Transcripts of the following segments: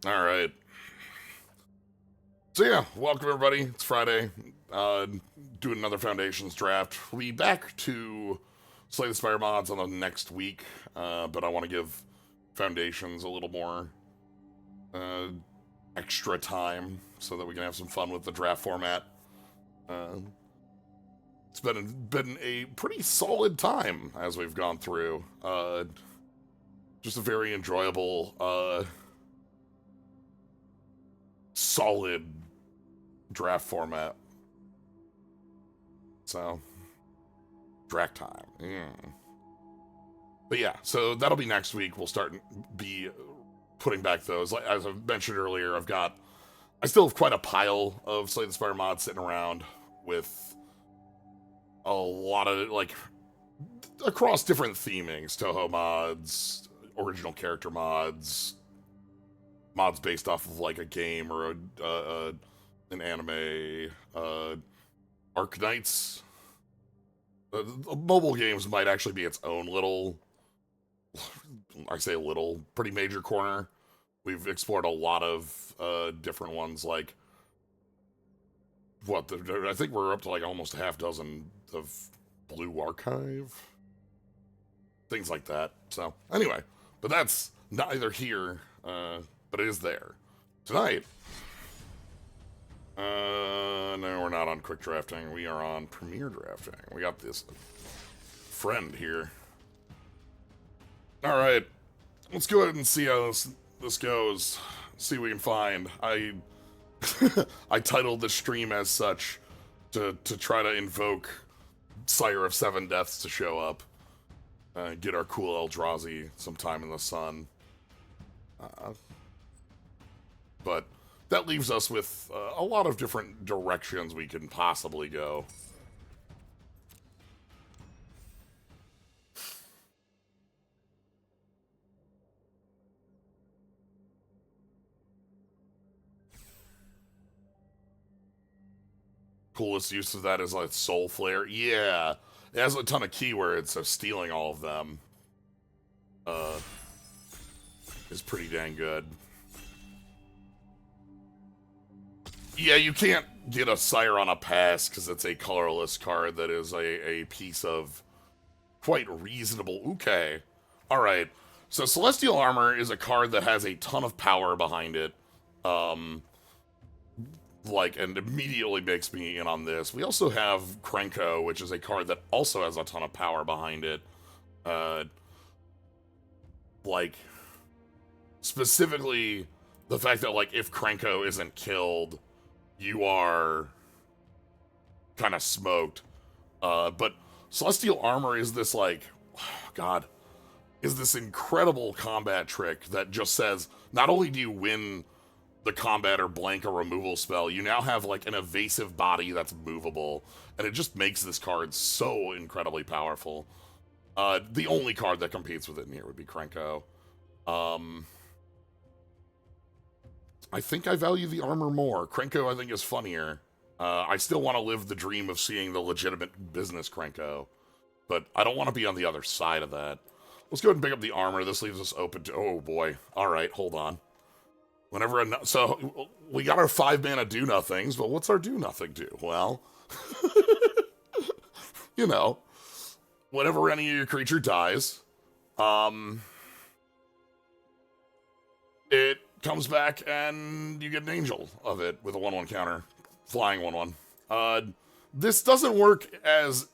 All right. So yeah, welcome everybody. It's Friday. Doing another Foundations draft. We'll be back to Slay the Spire mods on the next week, but I want to give Foundations a little more uh, extra time so that we can have some fun with the draft format. Uh, it's been a pretty solid time as we've gone through. Just a very enjoyable, solid draft format. So, draft time. But yeah, so that'll be next week. We'll start be putting back those. Like, as I mentioned earlier, I still have quite a pile of Slay the Spire mods sitting around with a lot of like across different themings: Toho mods, original character mods, mods based off of like a game or an anime, Arknights. Mobile games might actually be its own little, I say little, pretty major corner. We've explored a lot of different ones, like I think we're up to like almost a half dozen of Blue Archive, things like that. So anyway, but that's neither here, but it is there. Tonight, no, we're not on quick drafting. We are on premier drafting. We got this friend here. All right, let's go ahead and see how this goes. See what we can find. I titled the stream as such to try to invoke Sire of Seven Deaths to show up, get our cool Eldrazi some time in the sun. But that leaves us with a lot of different directions we can possibly go. Coolest use of that is like Soul Flare. Yeah, it has a ton of keywords, so stealing all of them uh, is pretty dang good. Yeah, you can't get a Sire on a pass because it's a colorless card that is a piece of quite reasonable. Okay. Alright. So Celestial Armor is a card that has a ton of power behind it. And immediately makes me in on this. We also have Krenko, which is a card that also has a ton of power behind it. Uh, like, specifically, the fact that, like, if Krenko isn't killed, you are kind of smoked. But Celestial Armor is this, like, God, is this incredible combat trick that just says, not only do you win the combat or blank a removal spell, you now have, like, an evasive body that's movable, and it just makes this card so incredibly powerful. The only card that competes with it in here would be Krenko. I think I value the armor more. Krenko, I think, is funnier. I still want to live the dream of seeing the legitimate business Krenko, but I don't want to be on the other side of that. Let's go ahead and pick up the armor. This leaves us open to... Oh, boy. All right, hold on. So, we got our 5-mana do-nothings, but what's our do-nothing do? Well, you know, whenever any of your creature dies, it comes back and you get an angel of it with a 1/1 counter. Flying 1/1. This doesn't work as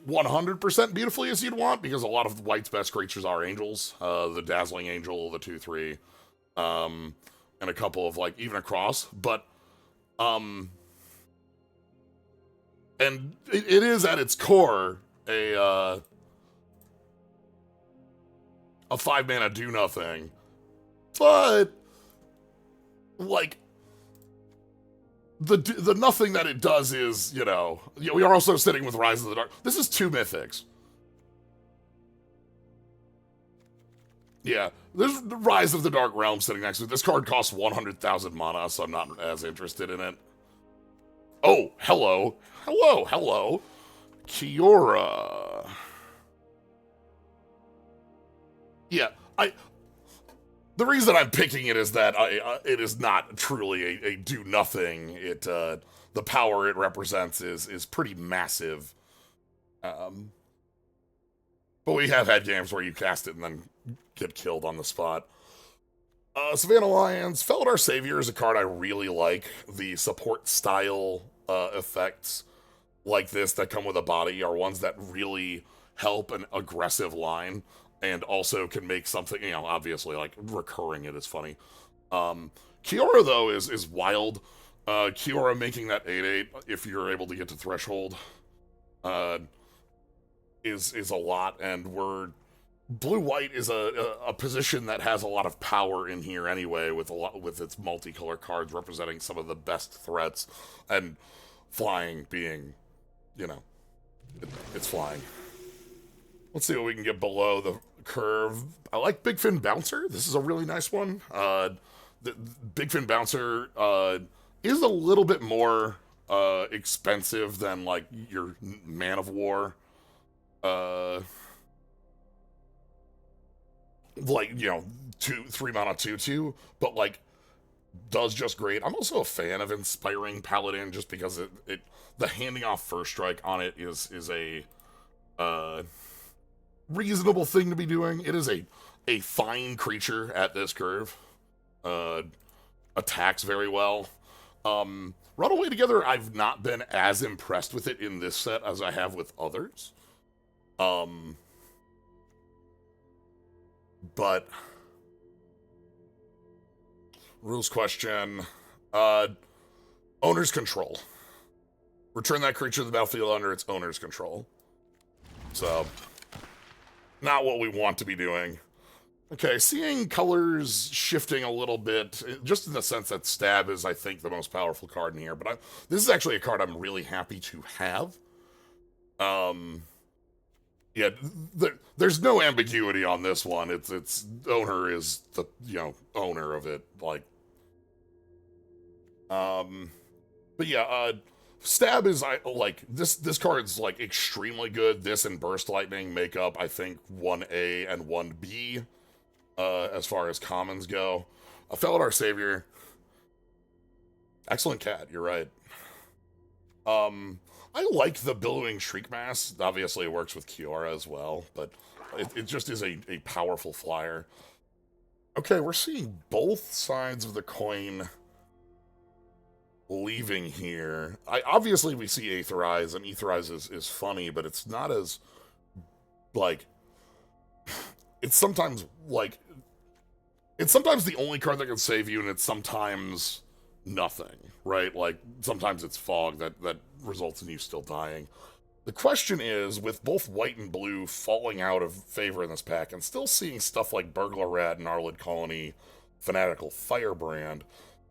100% beautifully as you'd want, because a lot of White's best creatures are angels. The Dazzling Angel, the 2/3, and a couple of, like, even a cross. But, and it is at its core a 5-mana do-nothing. But, like, the nothing that it does is, we are also sitting with Rise of the Dark. This is 2 mythics. Yeah, there's the Rise of the Dark Realm sitting next to it. This card costs 100,000 mana, so I'm not as interested in it. Oh, hello. Hello, hello. Kiora. Yeah, The reason I'm picking it is that it is not truly a do nothing. The power it represents is pretty massive. Um, but we have had games where you cast it and then get killed on the spot. Savannah Lions, Felidar Savior is a card I really like. The support style effects like this that come with a body are ones that really help an aggressive line and also can make something, obviously like recurring it is funny. Kiora though is wild. Kiora making that 8/8 if you're able to get to threshold uh, is a lot, and we're blue-white is a position that has a lot of power in here anyway, with its multicolor cards representing some of the best threats, and flying being, it's flying. Let's see what we can get below the curve. I like Big Fin Bouncer. This is a really nice one. The Big Fin Bouncer is a little bit more expensive than like your Man of War. Like 3 mana 2/2, but like does just great. I'm also a fan of Inspiring Paladin just because the handing off first strike on it is a reasonable thing to be doing. It is a fine creature at this curve. Attacks very well. Runaway Together, I've not been as impressed with it in this set as I have with others. But rules question. Owner's control. Return that creature to the battlefield under its owner's control. So, not what we want to be doing. Okay, seeing colors shifting a little bit, just in the sense that Stab is, I think, the most powerful card in here. But this is actually a card I'm really happy to have. Yeah, there's no ambiguity on this one. It's owner is the owner of it. Like, but yeah, Stab is like this card's like extremely good. This and Burst Lightning make up, I think, 1A and 1B as far as commons go. A Felidar Savior, excellent cat. You're right. I like the Billowing Shriek Mass. Obviously, it works with Kiora as well, but it just is a powerful flyer. Okay, we're seeing both sides of the coin leaving here. Obviously, we see Aetherize, and Aetherize is funny, but it's not as, like, it's sometimes the only card that can save you, and it's sometimes nothing, right? Like, sometimes it's fog that results in you still dying. The question is, with both white and blue falling out of favor in this pack, and still seeing stuff like Burglar Rat and Arlid Colony, Fanatical Firebrand,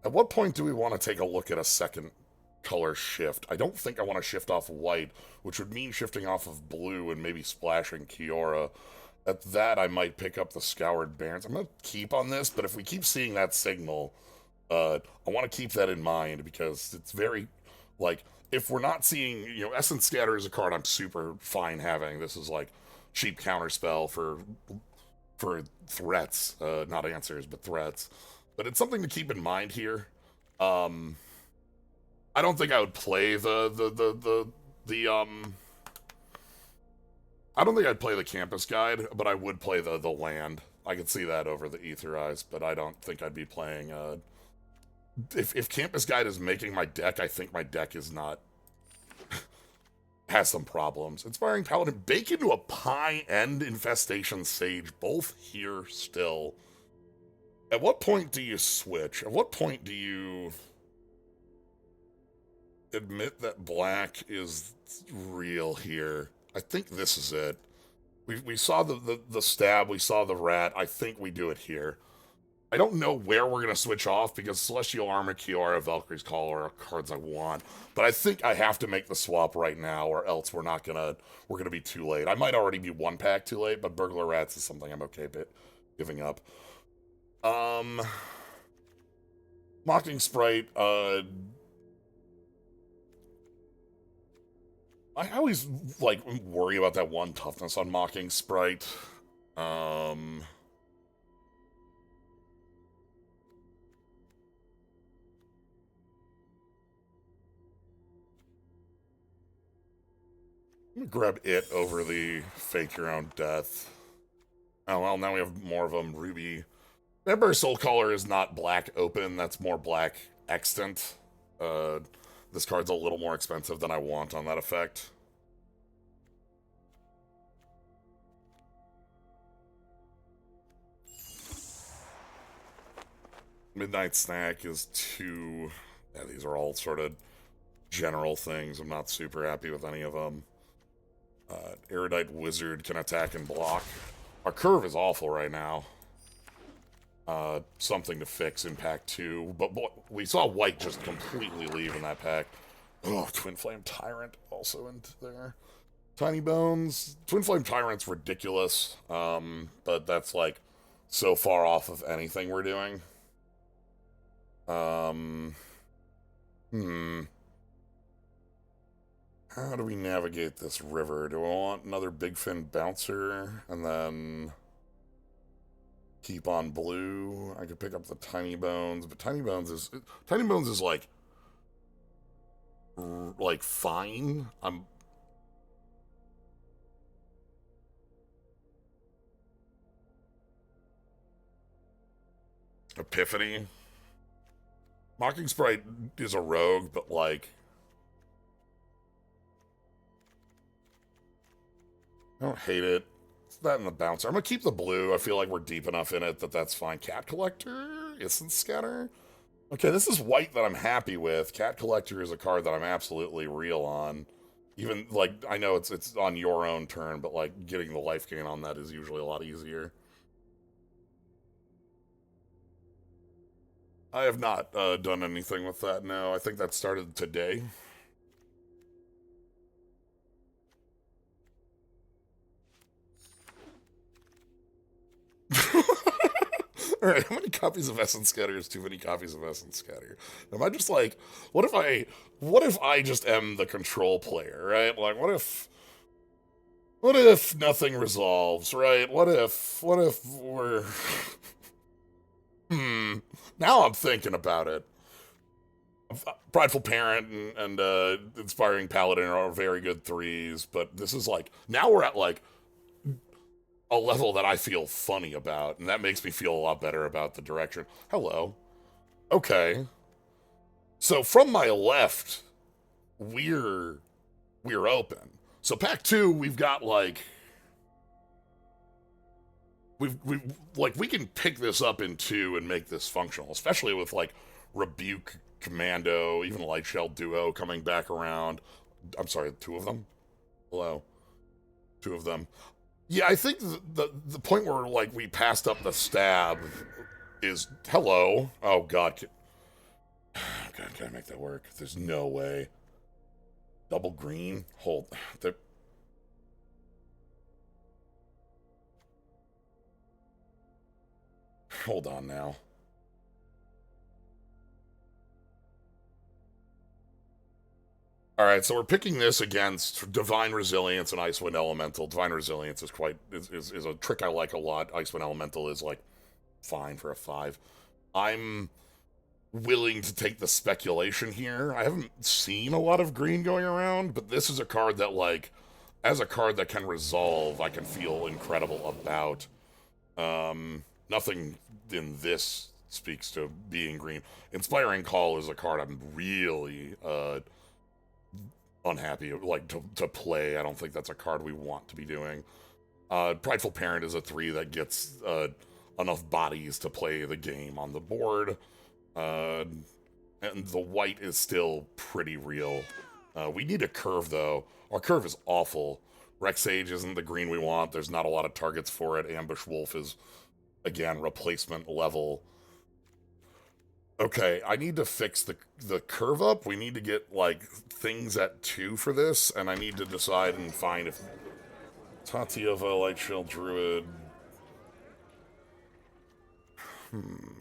at what point do we want to take a look at a second color shift? I don't think I want to shift off white, which would mean shifting off of blue and maybe splashing Kiora. At that, I might pick up the Scoured Barrens. I'm going to keep on this, but if we keep seeing that signal, I want to keep that in mind, because it's very, like, if we're not seeing, Essence Scatter is a card I'm super fine having. This is like cheap counterspell for threats, not answers, but threats. But it's something to keep in mind here. I don't think I would play I don't think I'd play the Campus Guide, but I would play the land. I could see that over the Aetherize, but I don't think I'd be playing if Campus Guide is making my deck, I think my deck is not has some problems. Inspiring Paladin, bake into a Pie and Infestation Sage, both here still. At what point do you switch? At what point do you admit that black is real here? I think this is it. We saw the stab, we saw the rat. I think we do it here. I don't know where we're going to switch off, because Celestial Armor, Kiora, Valkyrie's Call are cards I want. But I think I have to make the swap right now, or else we're gonna be too late. I might already be one pack too late, but Burglar Rats is something I'm okay giving up. Mocking Sprite, I always, like, worry about that one toughness on Mocking Sprite. I'm gonna grab it over the fake your own death. Oh, well, now we have more of them. Ruby. Remember, Soul Caller is not black open, that's more black extant. Uh, this card's a little more expensive than I want on that effect. Midnight Snack is 2. Yeah, these are all sort of general things. I'm not super happy with any of them. Erudite Wizard can attack and block. Our curve is awful right now. Something to fix in pack 2. But boy, we saw white just completely leave in that pack. Oh, Twin Flame Tyrant also into there. Tiny Bones. Twin Flame Tyrant's ridiculous. But that's like so far off of anything we're doing. How do we navigate this river? Do I want another Big Fin Bouncer and then keep on blue? I could pick up the Tiny Bones, but Tiny Bones is like fine. Epiphany. Mocking Sprite is a rogue, but like I don't hate it. It's that and the bouncer. I'm gonna keep the blue. I feel like we're deep enough in it that that's fine. Cat Collector, Essence Scatter. Okay, this is white that I'm happy with. Cat Collector is a card that I'm absolutely real on. Even like I know it's on your own turn, but like getting the life gain on that is usually a lot easier. I have not done anything with that. No, I think that started today. All right, how many copies of Essence Scatter is too many copies of Essence Scatter? Am I just like, what if I just am the control player, right? Like, what if nothing resolves, right? What if we're, now I'm thinking about it. Prideful Parent and Inspiring Paladin are very good 3s, but this is like, now we're at like a level that I feel funny about, and that makes me feel a lot better about the direction. Hello. Okay. So from my left, we're open. So pack 2, we've got like we can pick this up in 2 and make this functional, especially with like Rebuke Commando, even Light Shell Duo coming back around. I'm sorry, 2 of them? Hello. 2 of them. Yeah, I think the point where like we passed up the stab is hello. Oh God, God, can I make that work? There's no way. Double green. Hold. Hold on now. All right, so we're picking this against Divine Resilience and Icewind Elemental. Divine Resilience is a trick I like a lot. Icewind Elemental is like fine for a 5. I'm willing to take the speculation here. I haven't seen a lot of green going around, but this is a card that like as a card that can resolve, I can feel incredible about. Nothing in this speaks to being green. Inspiring Call is a card I'm really unhappy like to play. I don't think that's a card we want to be doing. Prideful Parent is a 3 that gets enough bodies to play the game on the board. And the white is still pretty real. We need a curve though. Our curve is awful. Rex Sage isn't the green we want. There's not a lot of targets for it. Ambush Wolf is again replacement level. Okay, I need to fix the curve up. We need to get like things at 2 for this, and I need to decide and find if Tatiova, Light Shell Druid. Am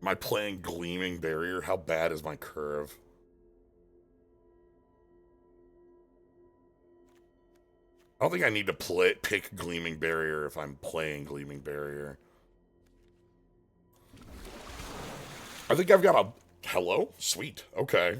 I playing Gleaming Barrier? How bad is my curve? I don't think I need to pick Gleaming Barrier if I'm playing Gleaming Barrier. I think I've got a... Hello? Sweet. Okay.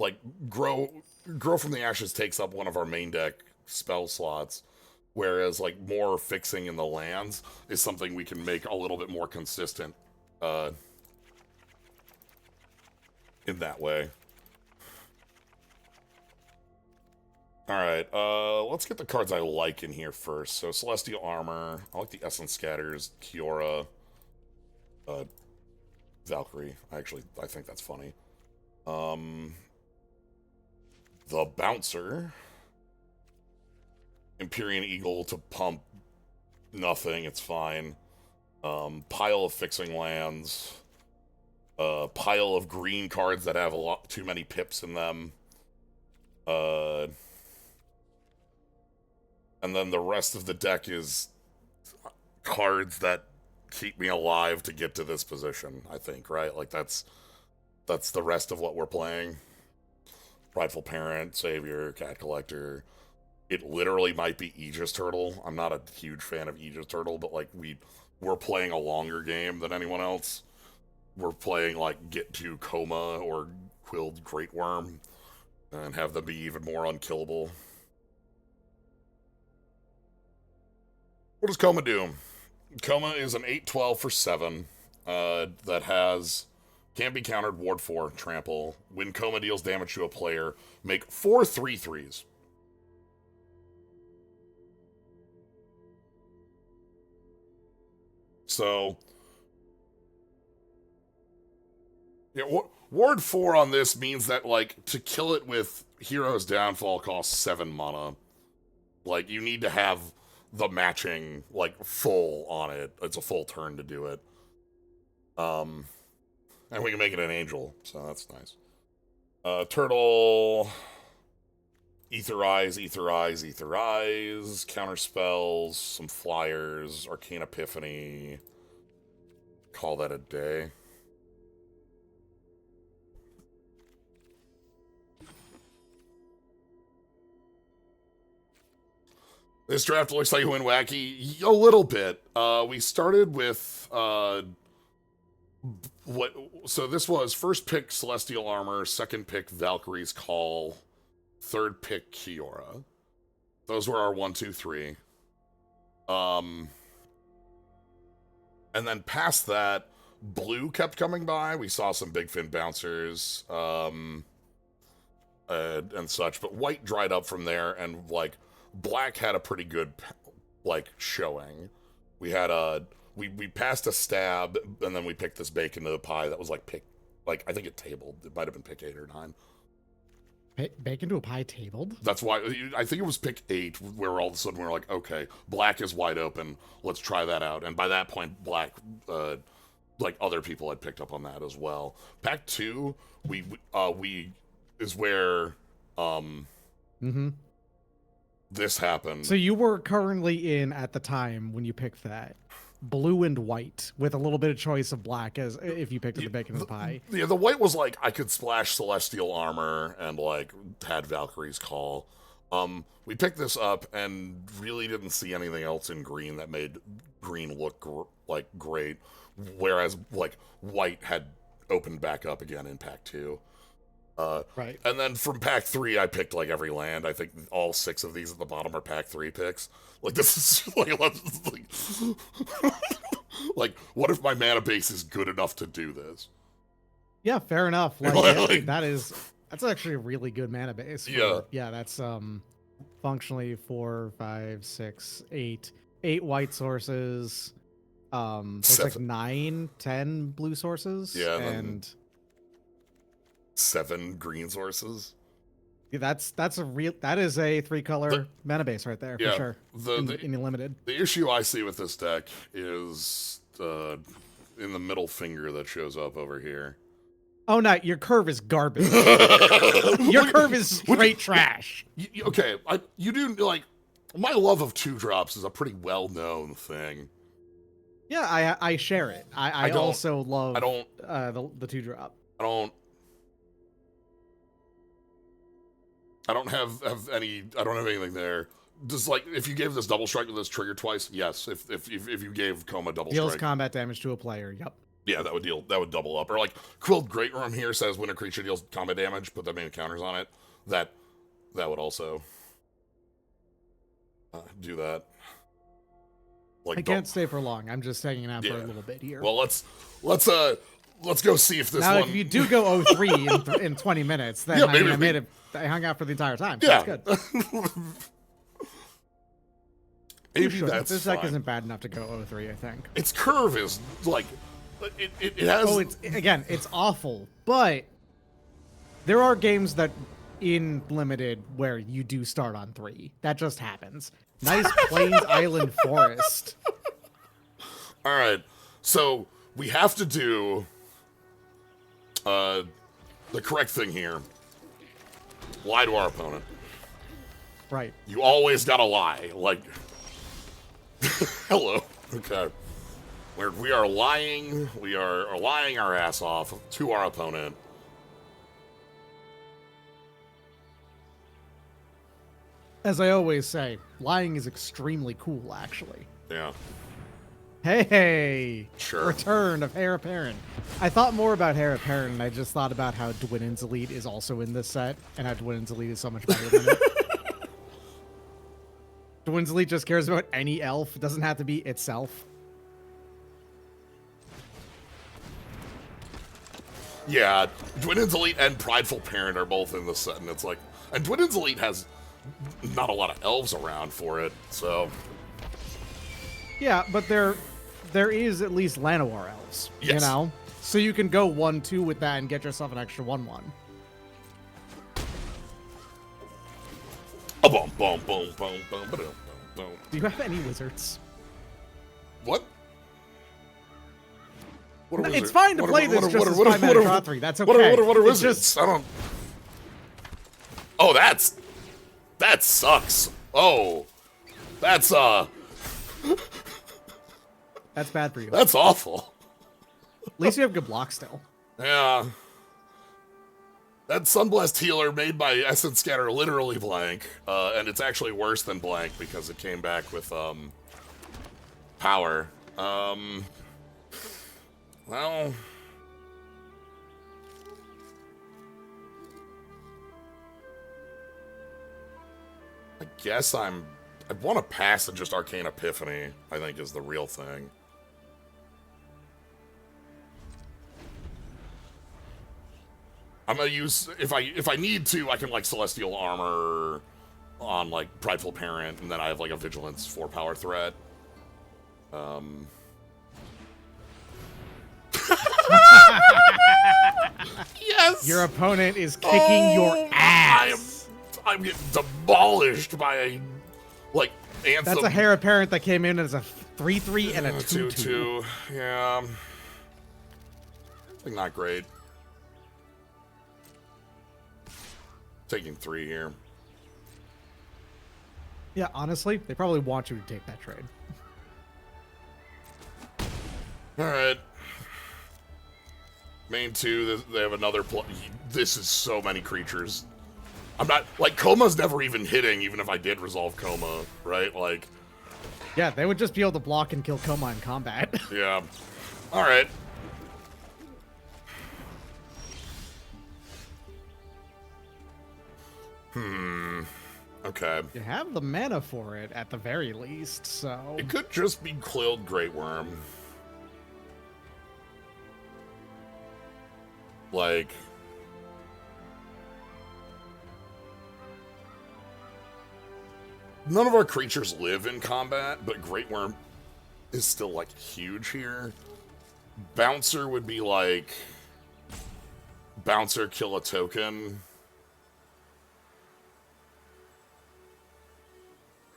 like grow from the ashes takes up one of our main deck spell slots, whereas like more fixing in the lands is something we can make a little bit more consistent in that way. All right, let's get the cards I like in here first. So Celestial Armor, I like the Essence Scatters, Kiora, Valkyrie. I think that's funny. The Bouncer, Empyrean Eagle to pump nothing, it's fine. Pile of fixing lands, pile of green cards that have a lot too many pips in them. And then the rest of the deck is cards that keep me alive to get to this position, I think, right? Like that's the rest of what we're playing. Prideful Parent, Savior, Cat Collector. It literally might be Aegis Turtle. I'm not a huge fan of Aegis Turtle, but like we're playing a longer game than anyone else. We're playing like Get to Coma or Quilled Great Worm and have them be even more unkillable. What does Coma do? Coma is an 8/12 for 7 that can't be countered, ward 4, trample. When Coma deals damage to a player, make 4 3/3s. So, yeah, ward 4 on this means that, like, to kill it with Hero's Downfall costs 7 mana. Like, you need to have the matching, like, full on it. It's a full turn to do it. And we can make it an angel, so that's nice. Turtle, Etherize, counter spells, some flyers, Arcane Epiphany. Call that a day. This draft looks like it went wacky a little bit. We started with so this was first pick Celestial Armor, second pick Valkyrie's Call, third pick Kiora. Those were our 1, 2, 3. And then past that, blue kept coming by. We saw some Big Fin Bouncers and such, but white dried up from there, and like black had a pretty good like showing. We had we passed a stab, and then we picked this bacon to the pie that was like I think it tabled. It might have been pick 8 or 9. Bacon to a pie tabled? That's why I think it was pick 8, where all of a sudden we're like, okay, black is wide open. Let's try that out. And by that point, black, like other people had picked up on that as well. Pack 2, we is where this happened. So you were currently in at the time when you picked that blue and white with a little bit of choice of black as if you picked the bacon and the pie. Yeah, the white was like I could splash Celestial Armor and like had Valkyrie's Call. We picked this up and really didn't see anything else in green that made green look like great, whereas like white had opened back up again in pack 2. Right. And then from pack 3, I picked like every land. I think all 6 of these at the bottom are pack 3 picks. Like this is like what if my mana base is good enough to do this? Yeah, fair enough. Like, that's actually a really good mana base. Yeah, that's functionally 4, 5, 6, 8 white sources. Looks like 9, 10 blue sources. Yeah, and 7 green sources. Yeah, that is a 3-color mana base right there, for sure. In the limited. The issue I see with this deck is in the middle finger that shows up over here. Oh no, your curve is garbage. Your curve is straight trash. Okay, you do like my love of 2-drops is a pretty well-known thing. Yeah, I share it. I also love the 2-drop. I don't have anything there. Just like if you gave this double strike with this trigger twice, yes. If you gave Coma double Deals strike, combat damage to a player. Yep. Yeah, that would double up. Or like Quilled Great Worm here says when a creature deals combat damage, put that many counters on it. That would also do that. Like I can't stay for long. I'm just hanging out for a little bit here. Well, let's go see if this now, one. If you do go 0-3 in 20 minutes, then I hung out for the entire time. So yeah, that's good. Maybe that's this fine. deck isn't bad enough to go 0-3. I think its curve is like it has. Oh, it's awful, but there are games that in limited where you do start on 3. That just happens. Nice Plains Island Forest. All right, so we have to do the correct thing here. Lie to our opponent. Right. You always gotta lie. Like, hello. Okay. We are lying. We are lying our ass off to our opponent. As I always say, lying is extremely cool, actually. Yeah. Hey! Sure. Return of Heir Apparent. I thought more about Heir Apparent, and I just thought about how Dwinnen's Elite is also in this set, and how Dwinnen's Elite is so much better than it. Dwinnen's Elite just cares about any elf. It doesn't have to be itself. Yeah, Dwinnen's Elite and Prideful Parent are both in the set, and it's like... And Dwinnen's Elite has not a lot of elves around for it, so... Yeah, but there is at least Llanowar elves, yes. You know? So you can go 1-2 with that and get yourself an extra 1-1. Boom, boom, boom, boom, boom, boom, boom. Do you have any wizards? What? It's fine to play this just as 5-mana draw 3. That's okay. What are wizards? I don't... Oh, that sucks. Oh, that's That's bad for you. That's awful. At least you have good block still. Yeah. That Sunblast Healer made by Essence Scatter literally blank, and it's actually worse than blank because it came back with power. Well, I guess I want to pass and just Arcane Epiphany, I think, is the real thing. I'm gonna use, if I need to, I can like Celestial Armor on like Prideful Parent, and then I have like a Vigilance 4-power threat. Yes! Your opponent is kicking your ass. I'm getting demolished by a, like, Anthem. That's a Heir Apparent that came in as a 3-3 and a 2-2. Yeah. Like, not great. Taking 3 here. Yeah, honestly, they probably want you to take that trade. Alright. Main 2, they have another this is so many creatures. I'm not, like, Coma's never even hitting, even if I did resolve Coma, right? Like... Yeah, they would just be able to block and kill Coma in combat. Yeah. Alright. Okay. You have the mana for it, at the very least, so... It could just be Coiled Great Worm. Like... None of our creatures live in combat, but Great Worm is still, like, huge here. Bouncer would be, like... Bouncer, kill a token.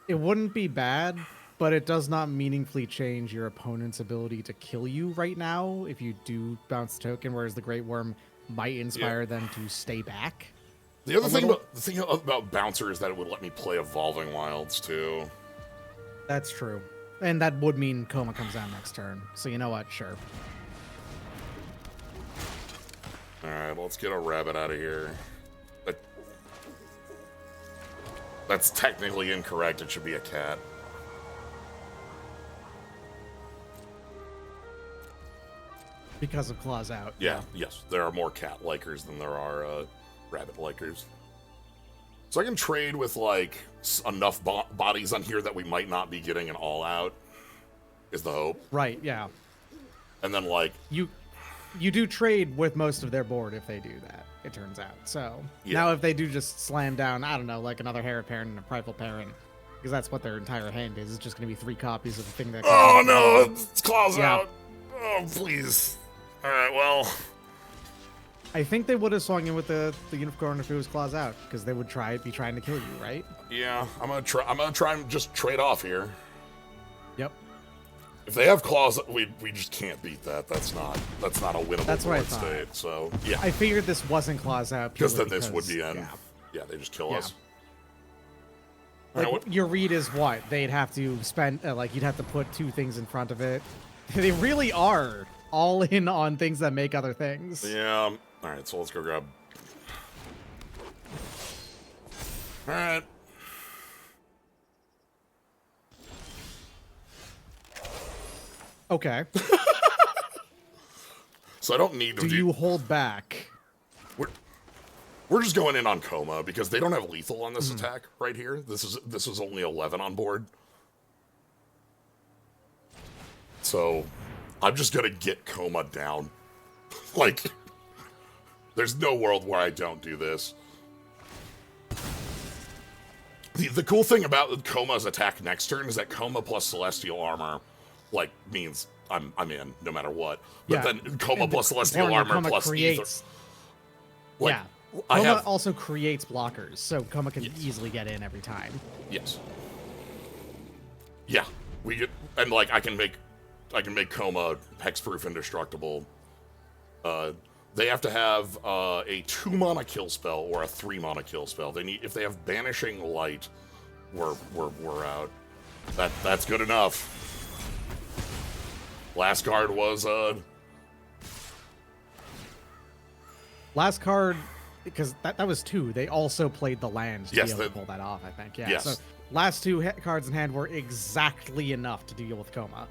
It wouldn't be bad, but it does not meaningfully change your opponent's ability to kill you right now if you do bounce the token, whereas the Great Worm might inspire them to stay back. The other thing about Bouncer is that it would let me play Evolving Wilds, too. That's true. And that would mean Coma comes down next turn. So you know what? Sure. Alright, let's get a rabbit out of here. That's technically incorrect. It should be a cat. Because of claws out. Yeah, yes. There are more cat likers than there are rabbit likers. So I can trade with, like, enough bodies on here that we might not be getting an all-out, is the hope. Right, yeah. And then, like... You do trade with most of their board if they do that, it turns out. So, yeah. Now if they do just slam down, I don't know, like another Hera parent and a Prideful parent, because that's what their entire hand is, it's just going to be 3 copies of the thing that... Oh, no! It's claws out! Oh, please. Alright, well... I think they would have swung in with the unicorn if it was claws out, because they would be trying to kill you, right? Yeah, I'm gonna try and just trade off here. Yep. If they have claws, we just can't beat that. That's not a winnable board state. So yeah. I figured this wasn't claws out because then this would be in. Yeah, they just kill us. Like, your read is what? They'd have to spend like you'd have to put 2 things in front of it. They really are all in on things that make other things. Yeah. All right, so let's go grab. All right. Okay. So I don't need to do you hold back? We're just going in on Coma because they don't have lethal on this attack right here. This is only 11 on board. So I'm just gonna get Coma down. Like, there's no world where I don't do this. The cool thing about Coma's attack next turn is that Coma plus Celestial Armor, like, means I'm in no matter what. But then Coma plus Celestial Armor Coma plus creates, Ether. Like, Coma also creates blockers, so Coma can easily get in every time. Yes. Yeah, we get, and like I can make Coma hexproof indestructible. They have to have a 2-mana kill spell or a 3-mana kill spell. If they have Banishing Light, we're out. That's good enough. Last card was last card, because that was 2. They also played the land to be able to pull that off, I think. Yeah. Yes. So last 2 cards in hand were exactly enough to deal with Coma.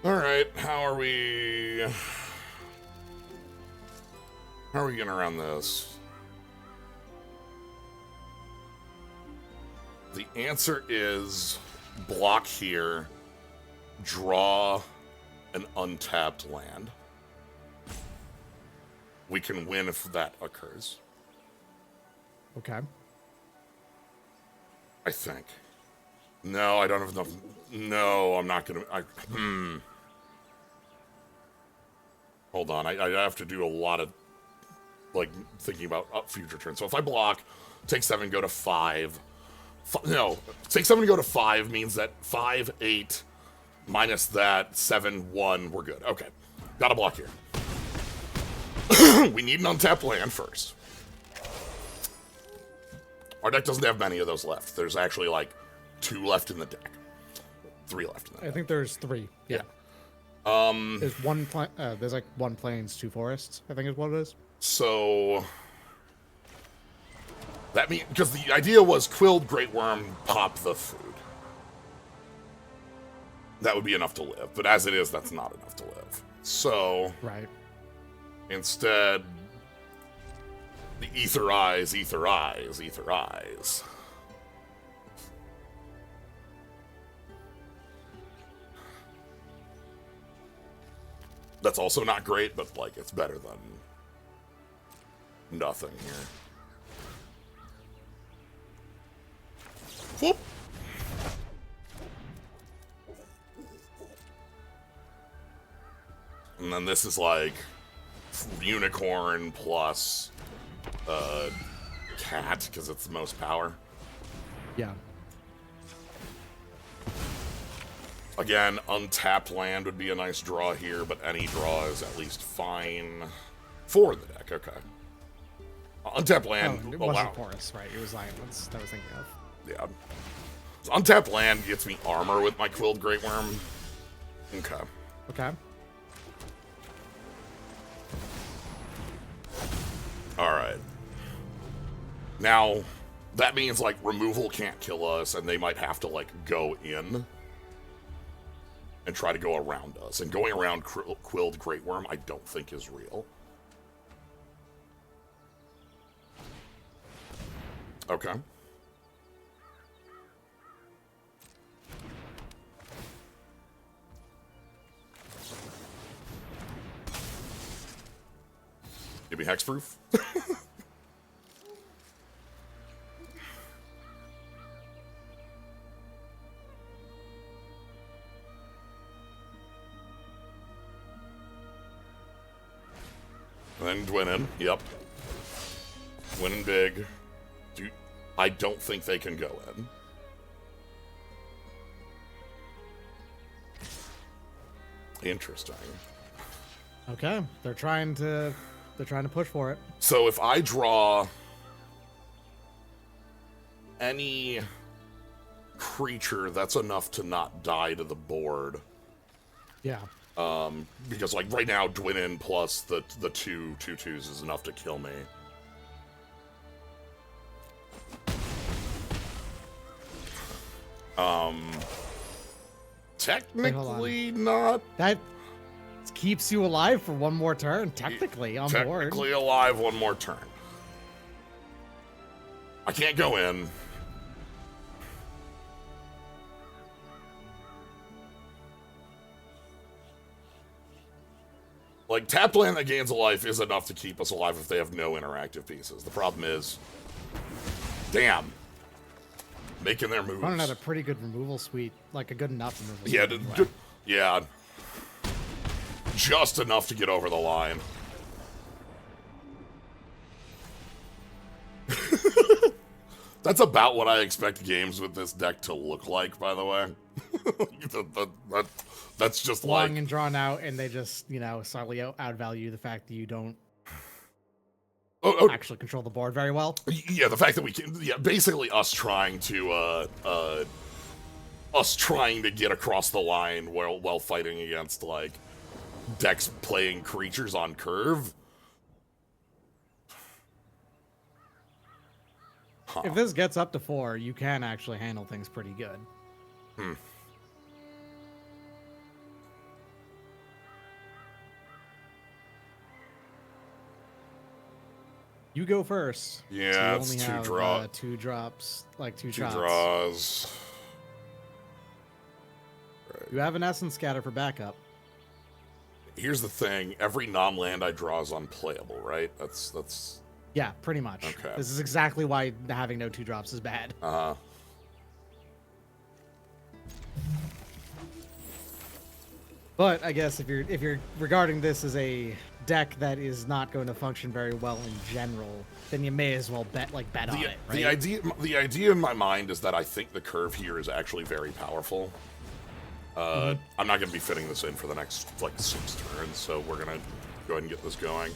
All right, how are we getting around this? The answer is block here, draw an untapped land. We can win if that occurs. Okay. I think. No, I don't have enough. No, I'm not gonna. Hold on, I have to do a lot of, like, thinking about future turns. So if I block, take 7, go to 5. No, take 7 to go to 5 means that 5, 8, minus that, 7, 1, we're good. Okay, gotta block here. We need an untapped land first. Our deck doesn't have many of those left. There's actually, like, 2 left in the deck. 3 left in the deck. I think there's 3. Yeah. There's there's like 1 plains, 2 forests, I think is what it is. So that means, because the idea was Quilled Great Worm, pop the food. That would be enough to live, but as it is, that's not enough to live. So right. Instead, the Ether Eyes, Ether Eyes, Ether Eyes. That's also not great, but, like, it's better than nothing here. Whoop! And then this is, like, unicorn plus cat, because it's the most power. Yeah. Again, untapped land would be a nice draw here, but any draw is at least fine for the deck. Okay. Untapped land. Oh, it wasn't Porous, right? It was Lionlance that I was thinking of. Yeah. So untapped land gets me armor with my Quilled Great Worm. Okay. Okay. Alright. Now, that means, like, removal can't kill us, and they might have to, like, go in. and try to go around us. And going around Quilled Great Worm, I don't think is real. Okay. Give me hexproof. And then Dwynnin. Yep. Winning big. Dude, I don't think they can go in. Interesting. Okay, they're trying to push for it. So if I draw any creature that's enough to not die to the board. Yeah. Because like right now Dwynnin plus the 2/2/2s is enough to kill me. Technically not. That keeps you alive for one more turn, technically, on board. Technically alive one more turn. I can't go in. Like, tapped land that gains a life is enough to keep us alive if they have no interactive pieces. The problem is, damn, making their moves. Running had a pretty good removal suite, like a good enough removal Yeah, suite. Anyway. Yeah. Just enough to get over the line. That's about what I expect games with this deck to look like, by the way. That's just long like... and drawn out, and they just, slightly outvalue the fact that you don't actually control the board very well. Yeah, the fact that we can... Yeah, basically us trying to get across the line while fighting against, like, decks playing creatures on curve. Huh. If this gets up to 4, you can actually handle things pretty good. You go first. Yeah, so you it's only two have, 2 drops, like 2 shots. 2 draws. Right. You have an Essence Scatter for backup. Here's the thing: every non-land I draw is unplayable, right? That's. Yeah, pretty much. Okay. This is exactly why having no 2 drops is bad. But I guess if you're regarding this as a deck that is not going to function very well in general, then you may as well bet on it. Right? The idea in my mind is that I think the curve here is actually very powerful. I'm not going to be fitting this in for the next like 6 turns, so we're gonna go ahead and get this going.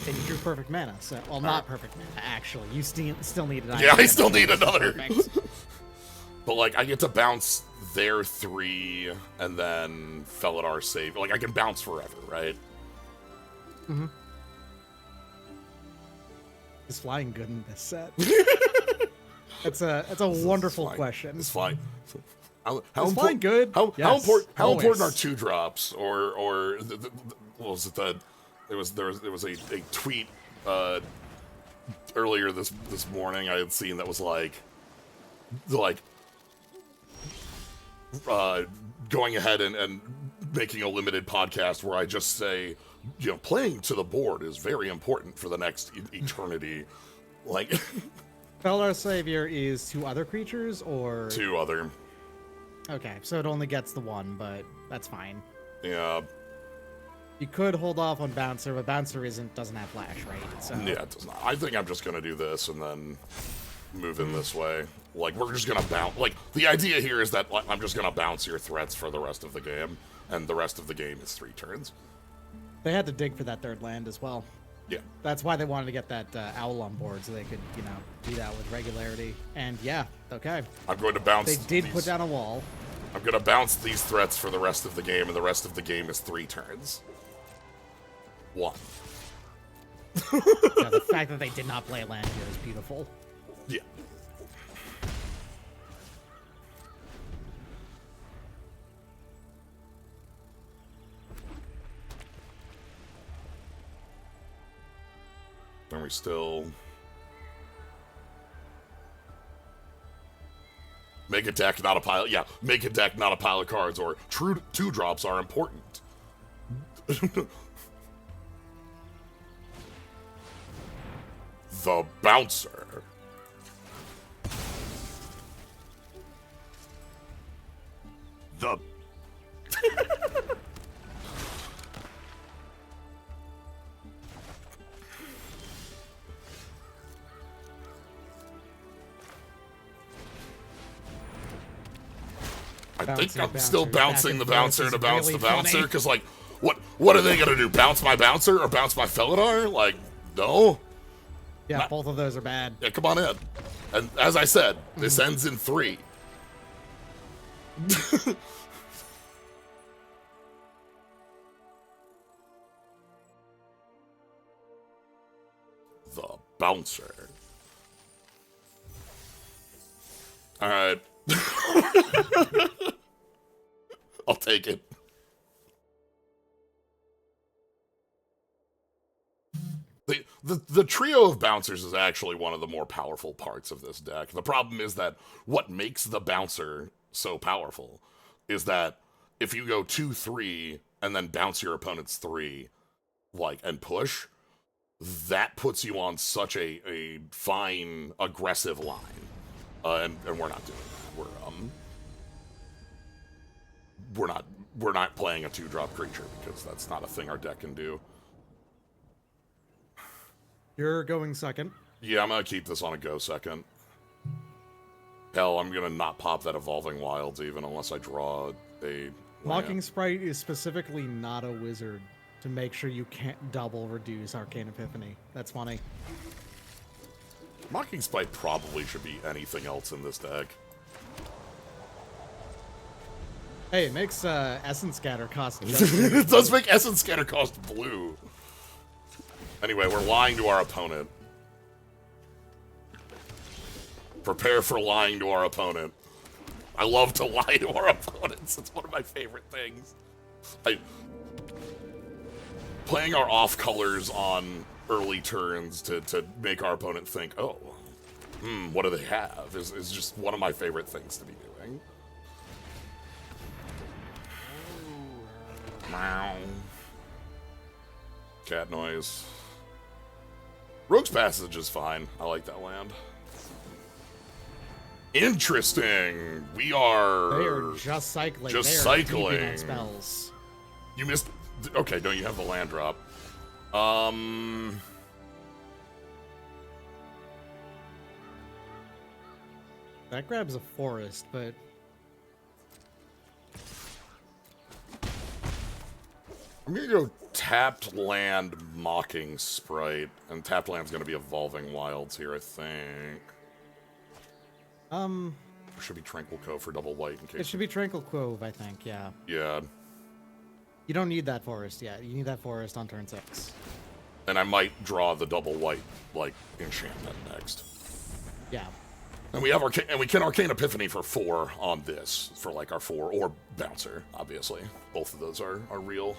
And you drew perfect mana, so not perfect mana actually. You still need an. Yeah, I still need another. But like, I get to bounce their 3 and then Felidar save. Like, I can bounce forever, right? Mm-hmm. Is flying good in this set? That's a wonderful question. It's flying. How flying good? How important are 2 drops? Or what was it that there was a tweet earlier this morning I had seen that was like going ahead and making a limited podcast where I just say, playing to the board is very important for the next eternity. Like, Felidar Savior is 2 other creatures, or 2 other. Okay, so it only gets the 1, but that's fine. Yeah. You could hold off on Bouncer, but Bouncer doesn't have flash, right? So. Yeah, it does not. I think I'm just gonna do this and then move in this way. Like, we're just gonna bounce. Like, the idea here is that I'm just gonna bounce your threats for the rest of the game, and the rest of the game is 3 turns. They had to dig for that 3rd land as well. Yeah. That's why they wanted to get that Owl on board, so they could, do that with regularity. And yeah, okay. I'm going to bounce. They did put down a wall. I'm going to bounce these threats for the rest of the game, and the rest of the game is 3 turns. 1. Yeah, the fact that they did not play a land here is beautiful. Yeah. Then we still... Make a deck, not a pile. Yeah, make a deck, not a pile of cards, or true 2-drops are important. The Bouncer. The... I think I'm still bouncing the Bouncer to bounce the Bouncer, because, like, what are they going to do? Bounce my Bouncer or bounce my Felidar? Like, no. Yeah, both of those are bad. Yeah, come on in. And as I said, this ends in 3. The Bouncer. All right. I'll take it. The trio of Bouncers is actually one of the more powerful parts of this deck. The problem is that what makes the Bouncer so powerful is that if you go 2-3 and then bounce your opponent's 3, like, and push, that puts you on such a fine, aggressive line. And we're not doing that. We're not playing a 2-drop creature, because that's not a thing our deck can do. You're going second. Yeah, I'm gonna keep this on a go second. Hell, I'm gonna not pop that Evolving Wilds even unless I draw a... Mocking Sprite is specifically not a wizard to make sure you can't double reduce Arcane Epiphany. That's funny. Mocking Sprite probably should be anything else in this deck. Hey, it makes Essence Scatter cost... It does make Essence Scatter cost blue. Anyway, we're lying to our opponent. Prepare for lying to our opponent. I love to lie to our opponents. It's one of my favorite things. Playing our off colors on early turns to make our opponent think, oh, what do they have, is just one of my favorite things to be doing. Meow. Cat noise. Rogue's Passage is fine. I like that land. Interesting. We are... They are just cycling. Just they are cycling. On spells. You missed... Okay, no, you have the land drop. That grabs a forest, but... I'm gonna go tapped land Mocking Sprite, and tapped land's gonna be Evolving Wilds here, I think. It should be Tranquil Cove for double white in case. It should be Tranquil Cove, I think, yeah. Yeah. You don't need that forest yet. You need that forest on turn 6. And I might draw the double white, like, enchantment next. Yeah. And we have we can Arcane Epiphany for 4 on this, for like our 4, or Bouncer, obviously. Both of those are real.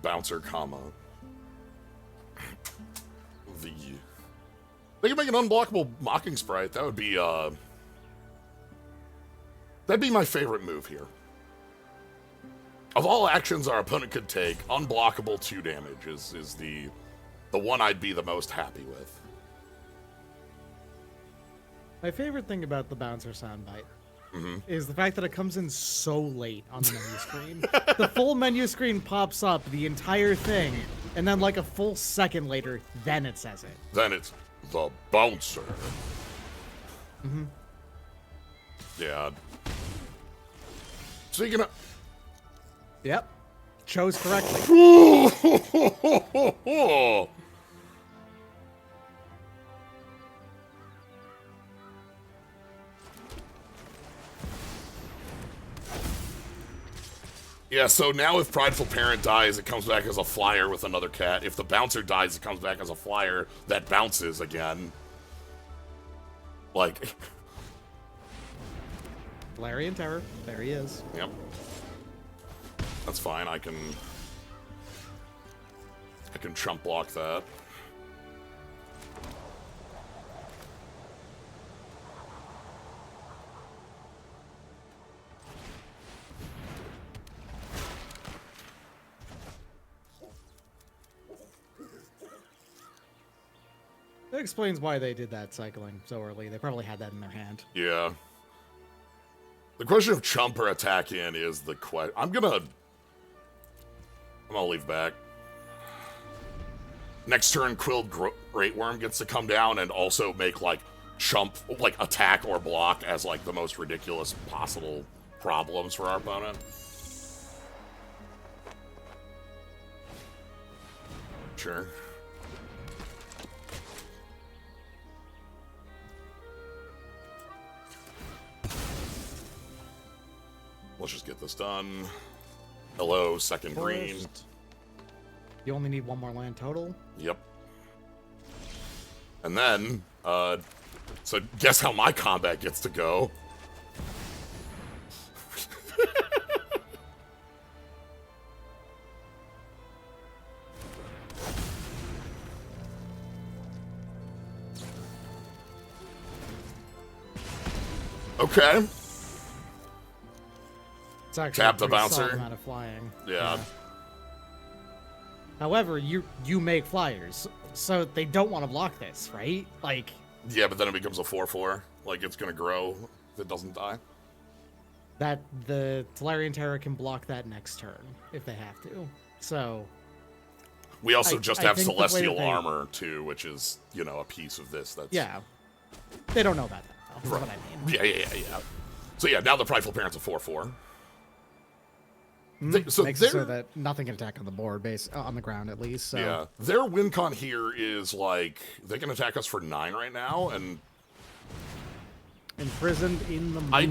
Bouncer, comma. They can make an unblockable Mocking Sprite. That would be, that'd be my favorite move here. Of all actions our opponent could take, unblockable 2 damage is the one I'd be the most happy with. My favorite thing about the Bouncer soundbite is the fact that it comes in so late on the menu screen. The full menu screen pops up, the entire thing, and then like a full second later, then it says it. Then it's the Bouncer. Yeah. Speaking of... Yep. Chose correctly. Yeah, so now if Prideful Parent dies, it comes back as a flyer with another cat. If the bouncer dies, it comes back as a flyer that bounces again. Like... Larian Terror. There he is. Yep. That's fine, I can chump block that. That explains why they did that cycling so early. They probably had that in their hand. Yeah. The question of chump or attack in is the question. I'm gonna leave back. Next turn, Quilled Great Worm gets to come down and also make, like, chump, like, attack or block as, like, the most ridiculous possible problems for our opponent. Sure. Let's just get this done. Hello, second green. You only need one more land total? Yep. And then, so guess how my combat gets to go. Okay. It's actually Tap the a pretty bouncer. solid amount of flying. Yeah. However, you make flyers, so they don't want to block this, right? Like. Yeah, but then it becomes a 4/4. Like, it's gonna grow if it doesn't die. That the Tolarian Terror can block that next turn if they have to. So. We also just have think Celestial Armor too, which is, you know, a piece of this. That's yeah. They don't know about that. That's right. what I mean. Yeah. So yeah, now the Prideful Parent's a 4/4. So makes it so that nothing can attack on the board, on the ground at least. So. Yeah, their win con here is like they can attack us for 9 right now, and imprisoned in the moon. I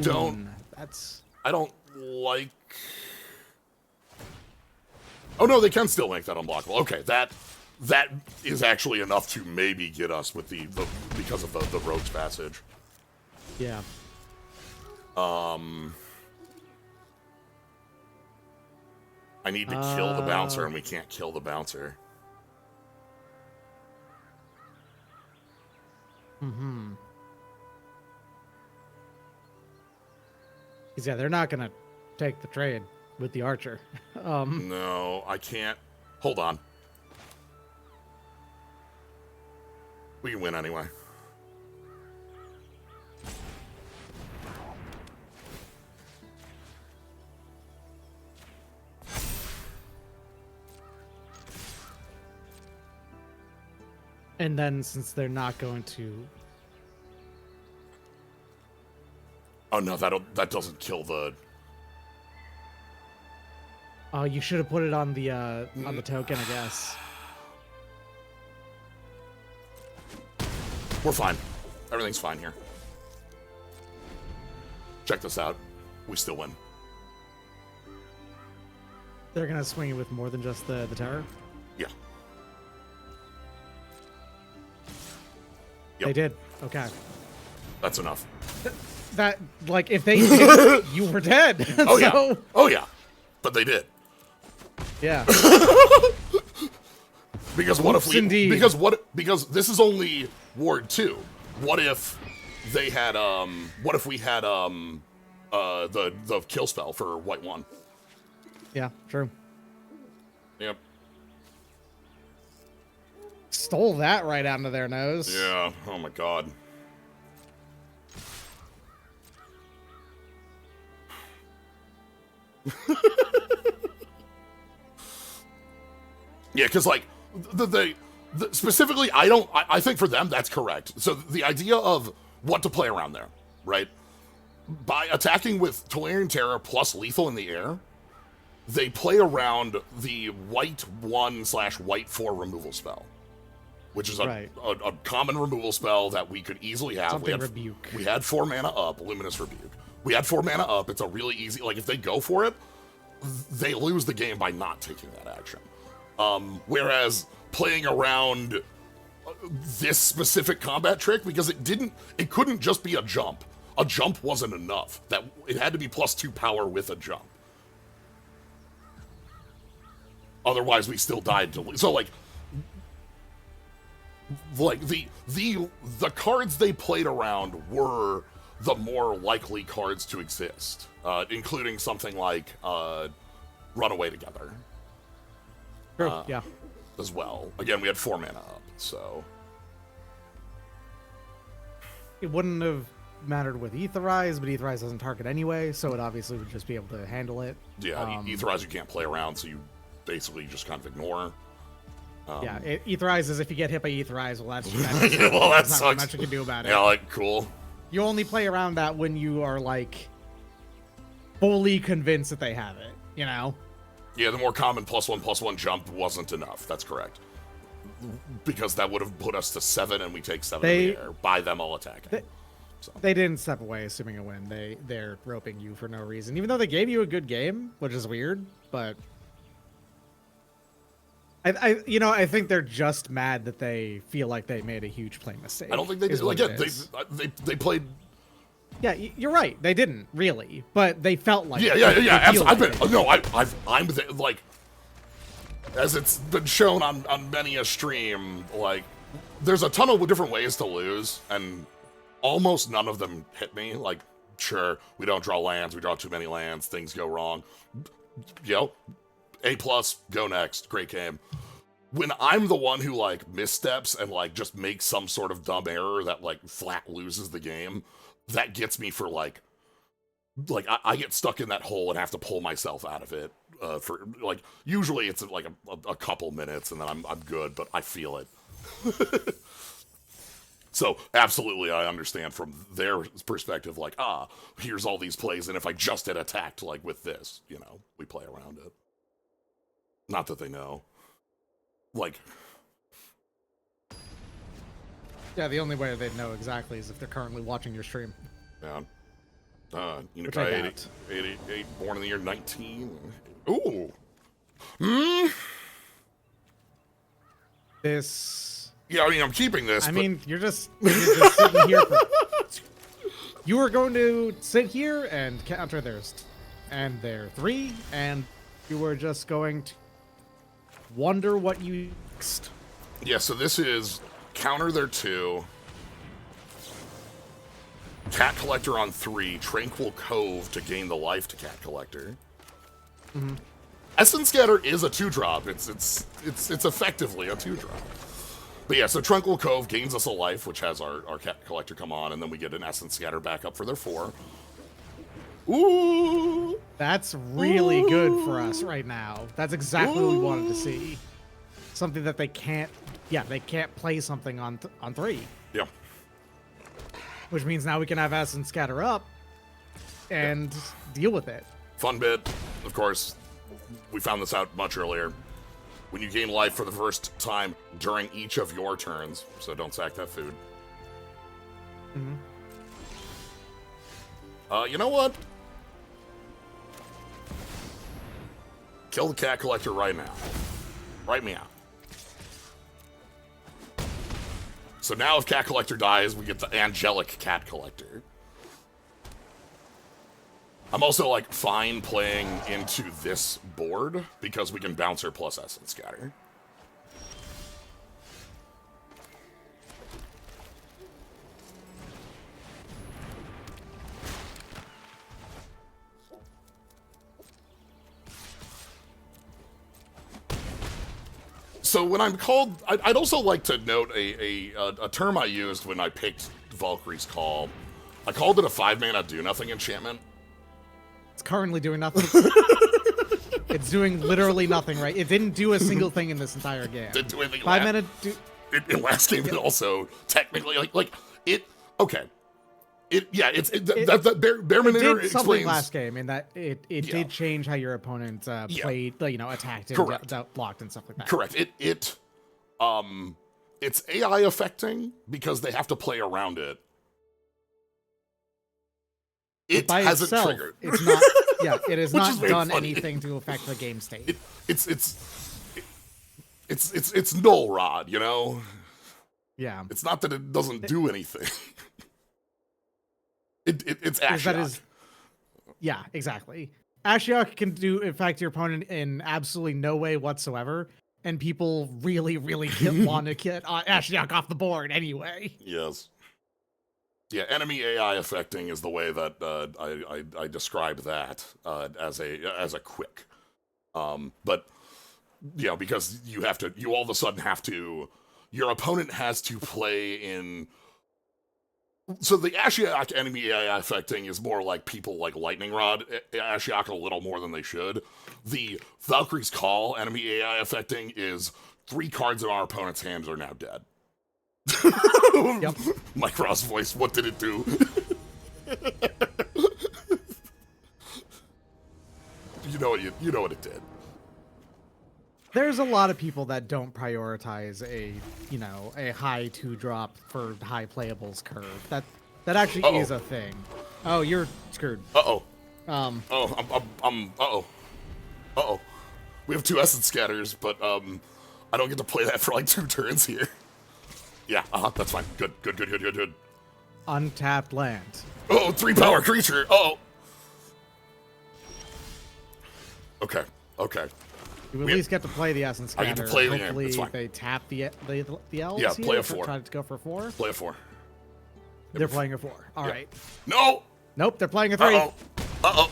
don't like. Oh no, they can still make that unblockable. Okay, that is actually enough to maybe get us with the because of the Rogue's Passage. Yeah. I need to kill the bouncer, and we can't kill the bouncer. Mm-hmm. Yeah, they're not gonna take the trade with the archer. No, I can't. Hold on. We can win anyway. And then, since they're not going to... Oh no, that doesn't kill the... Oh, you should have put it on the token, I guess. We're fine. Everything's fine here. Check this out. We still win. They're gonna swing it with more than just the terror? Yeah. Yep. They did. Okay. That's enough. That, like, if they did, you were dead. Oh, yeah. Oh, yeah. But they did. Yeah. Because what if we... Indeed. Because this is only Ward 2. What if they had, what if we had, the kill spell for White 1? Yeah, true. Yep. Stole that right out of their nose. Yeah. Oh, my God. Yeah, because, like, the specifically, I think for them, that's correct. So the idea of what to play around there, right? By attacking with Tolarian Terror plus lethal in the air, they play around the white 1/white 4 removal spell, which is a common removal spell that we could easily have. Rebuke. We had 4 mana up, Luminous Rebuke. We had 4 mana up. It's a really easy, like, if they go for it, they lose the game by not taking that action. Whereas playing around this specific combat trick, because it couldn't just be a jump. A jump wasn't enough. That it had to be +2 power with a jump. Otherwise, we still died to lose. So like the cards they played around were the more likely cards to exist, including something like Run Away Together. True. Yeah. As well. Again, we had 4 mana up, so it wouldn't have mattered with Aetherize, but Aetherize doesn't target anyway, so it obviously would just be able to handle it. Yeah, Aetherize you can't play around, so you basically just kind of ignore. Yeah, Aetherize is if you get hit by Aetherize, well, that's well, that sucks. Not much you can do about it. Yeah, like, cool. You only play around that when you are, like, fully convinced that they have it, you know? Yeah, the more common +1/+1 jump wasn't enough. That's correct. Because that would have put us to 7, and we take 7 in the air by them all attacking. They didn't step away assuming a win. They're roping you for no reason. Even though they gave you a good game, which is weird, but I think they're just mad that they feel like they made a huge play mistake. I don't think they did. Like, yeah, they played. Yeah, you're right. They didn't really, but they felt like. Yeah. I'm like, as it's been shown on many a stream, like, there's a ton of different ways to lose, and almost none of them hit me. Like, sure, we don't draw lands, we draw too many lands, things go wrong. A+, go next, great game. When I'm the one who, like, missteps and, like, just makes some sort of dumb error that, like, flat loses the game, that gets me for, like I get stuck in that hole and have to pull myself out of it. For, like, usually it's, like, a couple minutes, and then I'm good, but I feel it. So, absolutely, I understand from their perspective, like, here's all these plays, and if I just had attacked, like, with this, we play around it. Not that they know. Like... Yeah, the only way they'd know exactly is if they're currently watching your stream. Yeah. Unikai 88, born in the year 19. Ooh! This... Yeah, I mean, I'm keeping this, I mean, you're just sitting here for... You were going to sit here and counter theirs. And their 3, and you were just going to wonder what you next. Yeah, so this is counter their 2, Cat Collector on 3, Tranquil Cove to gain the life to Cat Collector. Mm-hmm. Essence Scatter is a 2-drop. It's effectively a 2-drop. But yeah, so Tranquil Cove gains us a life, which has our Cat Collector come on, and then we get an Essence Scatter back up for their 4. Ooh! That's really good for us right now. That's exactly what we wanted to see. Something that they can't... Yeah, they can't play something on 3. Yeah. Which means now we can have Essence Scatter up and deal with it. Fun bit, of course, we found this out much earlier. When you gain life for the first time during each of your turns, so don't sack that food. Mm-hmm. You know what? Kill the Cat Collector right now. Right me out. So now if Cat Collector dies, we get the Angelic Cat Collector. I'm also, like, fine playing into this board because we can Bouncer plus Essence Scatter. So when I'm called, I'd also like to note a term I used when I picked Valkyrie's Call. I called it a 5-mana do-nothing enchantment. It's currently doing nothing. It's doing literally nothing, right? It didn't do a single thing in this entire game. Didn't do anything. 5 mana in last game, it also technically like it. Okay. That Bear Manator did something explains last game in that it did change how your opponent played, attacked and blocked and stuff like that. Correct. It's AI affecting because they have to play around it. It by hasn't itself, triggered. It's not. Yeah, it has Which not is very done funny. anything to affect the game state. It's null rod, you know? Yeah. It's not that it doesn't do anything. It's Is that Ashiok. is Yeah, exactly. Ashiok can affect your opponent in absolutely no way whatsoever, and people really, really want to get Ashiok off the board anyway. Yes. Yeah, enemy AI affecting is the way that I describe that as a quick. But you know, because you all of a sudden have to, your opponent has to play in. So the Ashiok enemy AI affecting is more like people like Lightning Rod Ashiok a little more than they should. The Valkyrie's Call enemy AI affecting is 3 cards in our opponent's hands are now dead. Yep. Mike Ross voice, what did it do? you know what it did. There's a lot of people that don't prioritize a high 2-drop for high playables curve. That actually is a thing. Oh, you're screwed. Uh-oh. I'm Uh-oh. We have 2 essence scatters, but I don't get to play that for like 2 turns here. Yeah, that's fine. Good. Untapped land. Oh, 3 power creature. Oh. Okay. You at least get to play the essence scatter. I get to play the Hopefully it's fine. they tap the elves. Yeah, play here a 4. Try to go for 4. Play a 4. They're playing a 4. All Yeah. right. No. Nope, they're playing a 3. Uh-oh.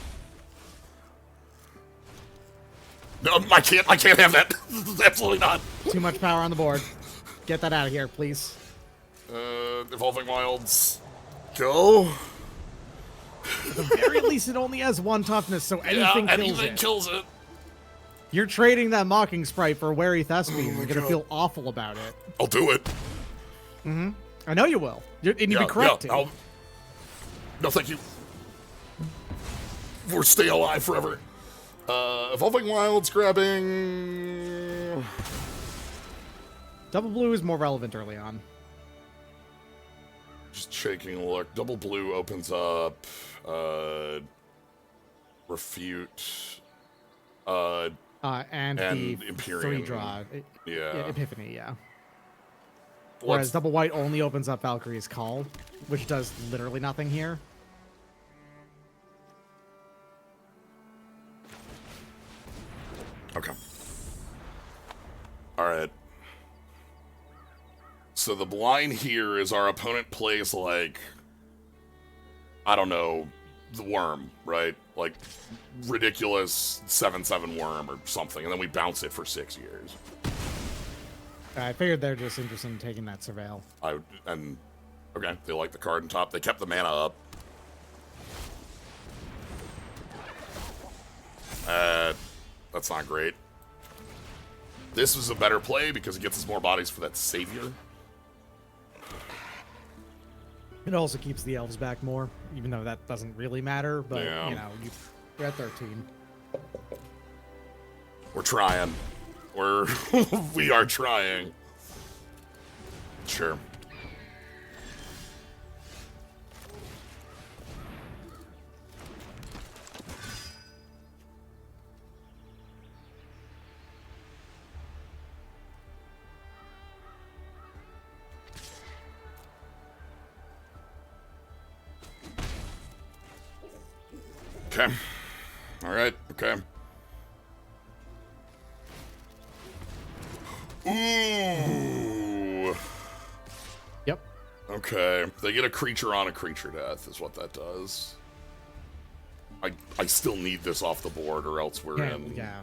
No, I can't have that. Absolutely not. Too much power on the board. Get that out of here, please. Evolving Wilds. Go. At the very least, it only has 1 toughness, so anything kills it. You're trading that Mocking Sprite for Wary Thespian. You're gonna God. feel awful about it. I'll do it. I know you will. And you'd be correct to. No, thank you. We're stay alive forever. Evolving Wilds grabbing. Double blue is more relevant early on. Just shaking a look. Double blue opens up. Refute. And the Imperium. 3-draw. Yeah. Epiphany, yeah. Whereas double white only opens up Valkyrie's Call, which does literally nothing here. Okay. Alright. So the line here is our opponent plays like, I don't know, the worm, right? Like ridiculous 7/7 worm or something, and then we bounce it for 6 years. I figured they're just interested in taking that surveil. Okay, they like the card on top. They kept the mana up. That's not great. This was a better play because it gets us more bodies for that savior. It also keeps the elves back more, even though that doesn't really matter, but, Yeah. you're at 13. We're trying. We are trying. Sure. Okay. All right. Okay. Ooh. Yep. Okay. They get a creature on a creature death is what that does. I still need this off the board or else we're in. Yeah.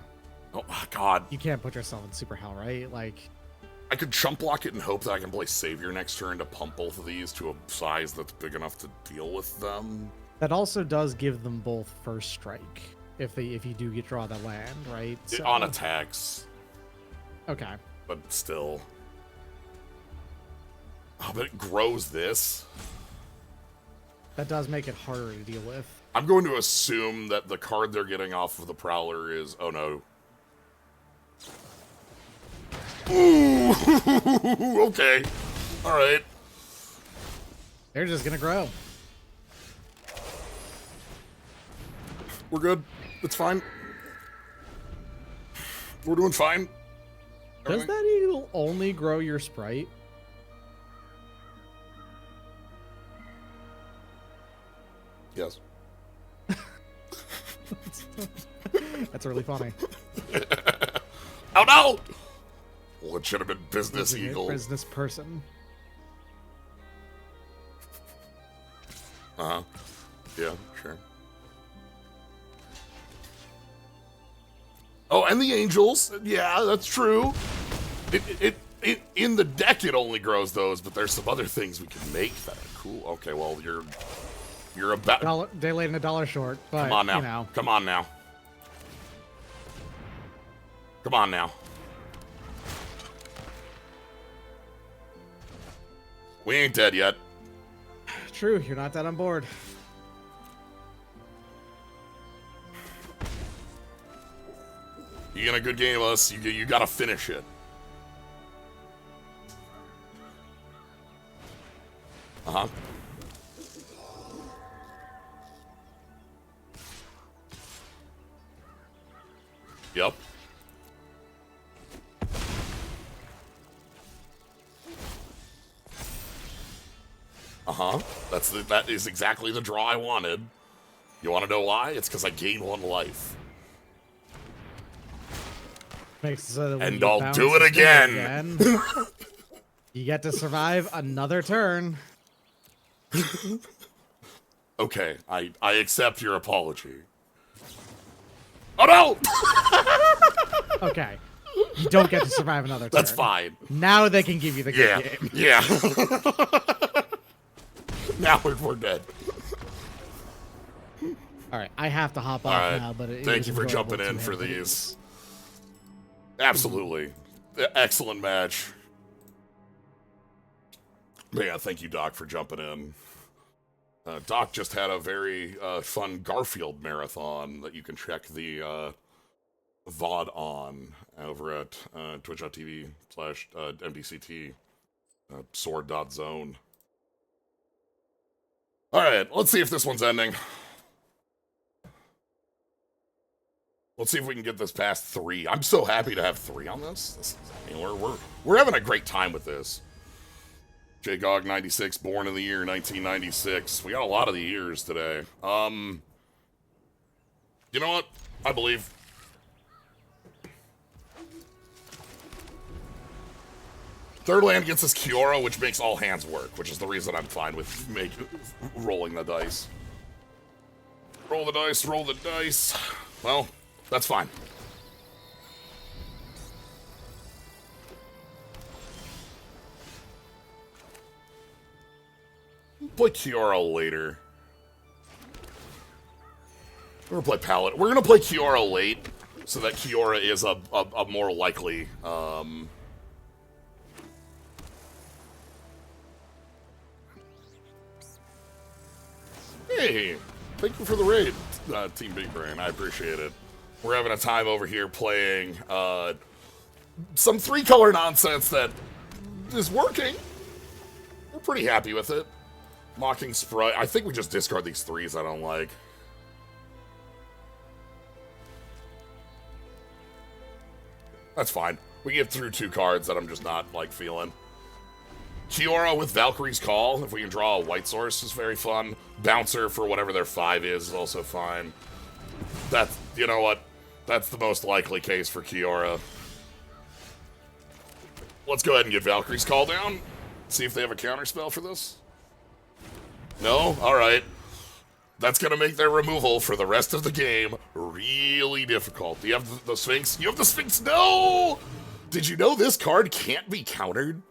Oh my god. You can't put yourself in super hell, right? Like, I could chump block it and hope that I can play Savior next turn to pump both of these to a size that's big enough to deal with them. that also does give them both first strike if you do get draw that land, right? So, On attacks, okay. but still. Oh, but it grows this. That does make it harder to deal with. I'm going to assume that the card they're getting off of the Prowler is... Oh, no. Ooh! Okay. Alright. They're just gonna grow. We're good. It's fine. We're doing fine. Does that eagle only grow your sprite? Yes. That's really funny. Oh no! Legitimate business eagle. Business person. Uh-huh. Yeah, sure. Oh, and the angels. Yeah, that's true. It in the deck it only grows those, but there's some other things we can make that are cool. Okay, well you're about day late and a dollar short, but come on now. You know. Come on now. Come on now. We ain't dead yet. True, you're not that on board. You get a good game of us, you gotta finish it. Uh-huh. Yep. Uh-huh. That is exactly the draw I wanted. You want to know why? It's because I gain 1 life. Makes so that when And you I'll bounce do it again. You get to survive another turn. Okay, I accept your apology. Oh no! Okay. You don't get to survive another turn. That's fine. Now they can give you the good game. Yeah. Now we're dead. All right, I have to hop off now, but thank you for jumping in for these. Absolutely. Excellent match. But yeah, thank you, Doc, for jumping in. Doc just had a very fun Garfield marathon that you can check the VOD on over at twitch.tv/MDCT sword.zone. Alright, let's see if this one's ending. Let's see if we can get this past 3. I'm so happy to have 3 on this. I mean, we're having a great time with this. JGOG 96, born in the year 1996. We got a lot of the years today. You know what? I believe. Third land gets us Kiora, which makes all hands work, which is the reason I'm fine with rolling the dice. Roll the dice, roll the dice. Well, that's fine. Play Kiora later. We're gonna play Palette. We're gonna play Kiora late, so that Kiora is a more likely. Hey, thank you for the raid, Team Big Brain. I appreciate it. We're having a time over here playing some 3-color nonsense that is working. We're pretty happy with it. Mocking Sprite. I think we just discard these 3s I don't like. That's fine. We get through 2 cards that I'm just not, like, feeling. Kiora with Valkyrie's Call, if we can draw a white source, is very fun. Bouncer for whatever their 5 is also fine. That's, you know what? That's the most likely case for Kiora. Let's go ahead and get Valkyrie's Call down. See if they have a counterspell for this. No? Alright. That's gonna make their removal for the rest of the game really difficult. Do you have the Sphinx? You have the Sphinx? No! Did you know this card can't be countered?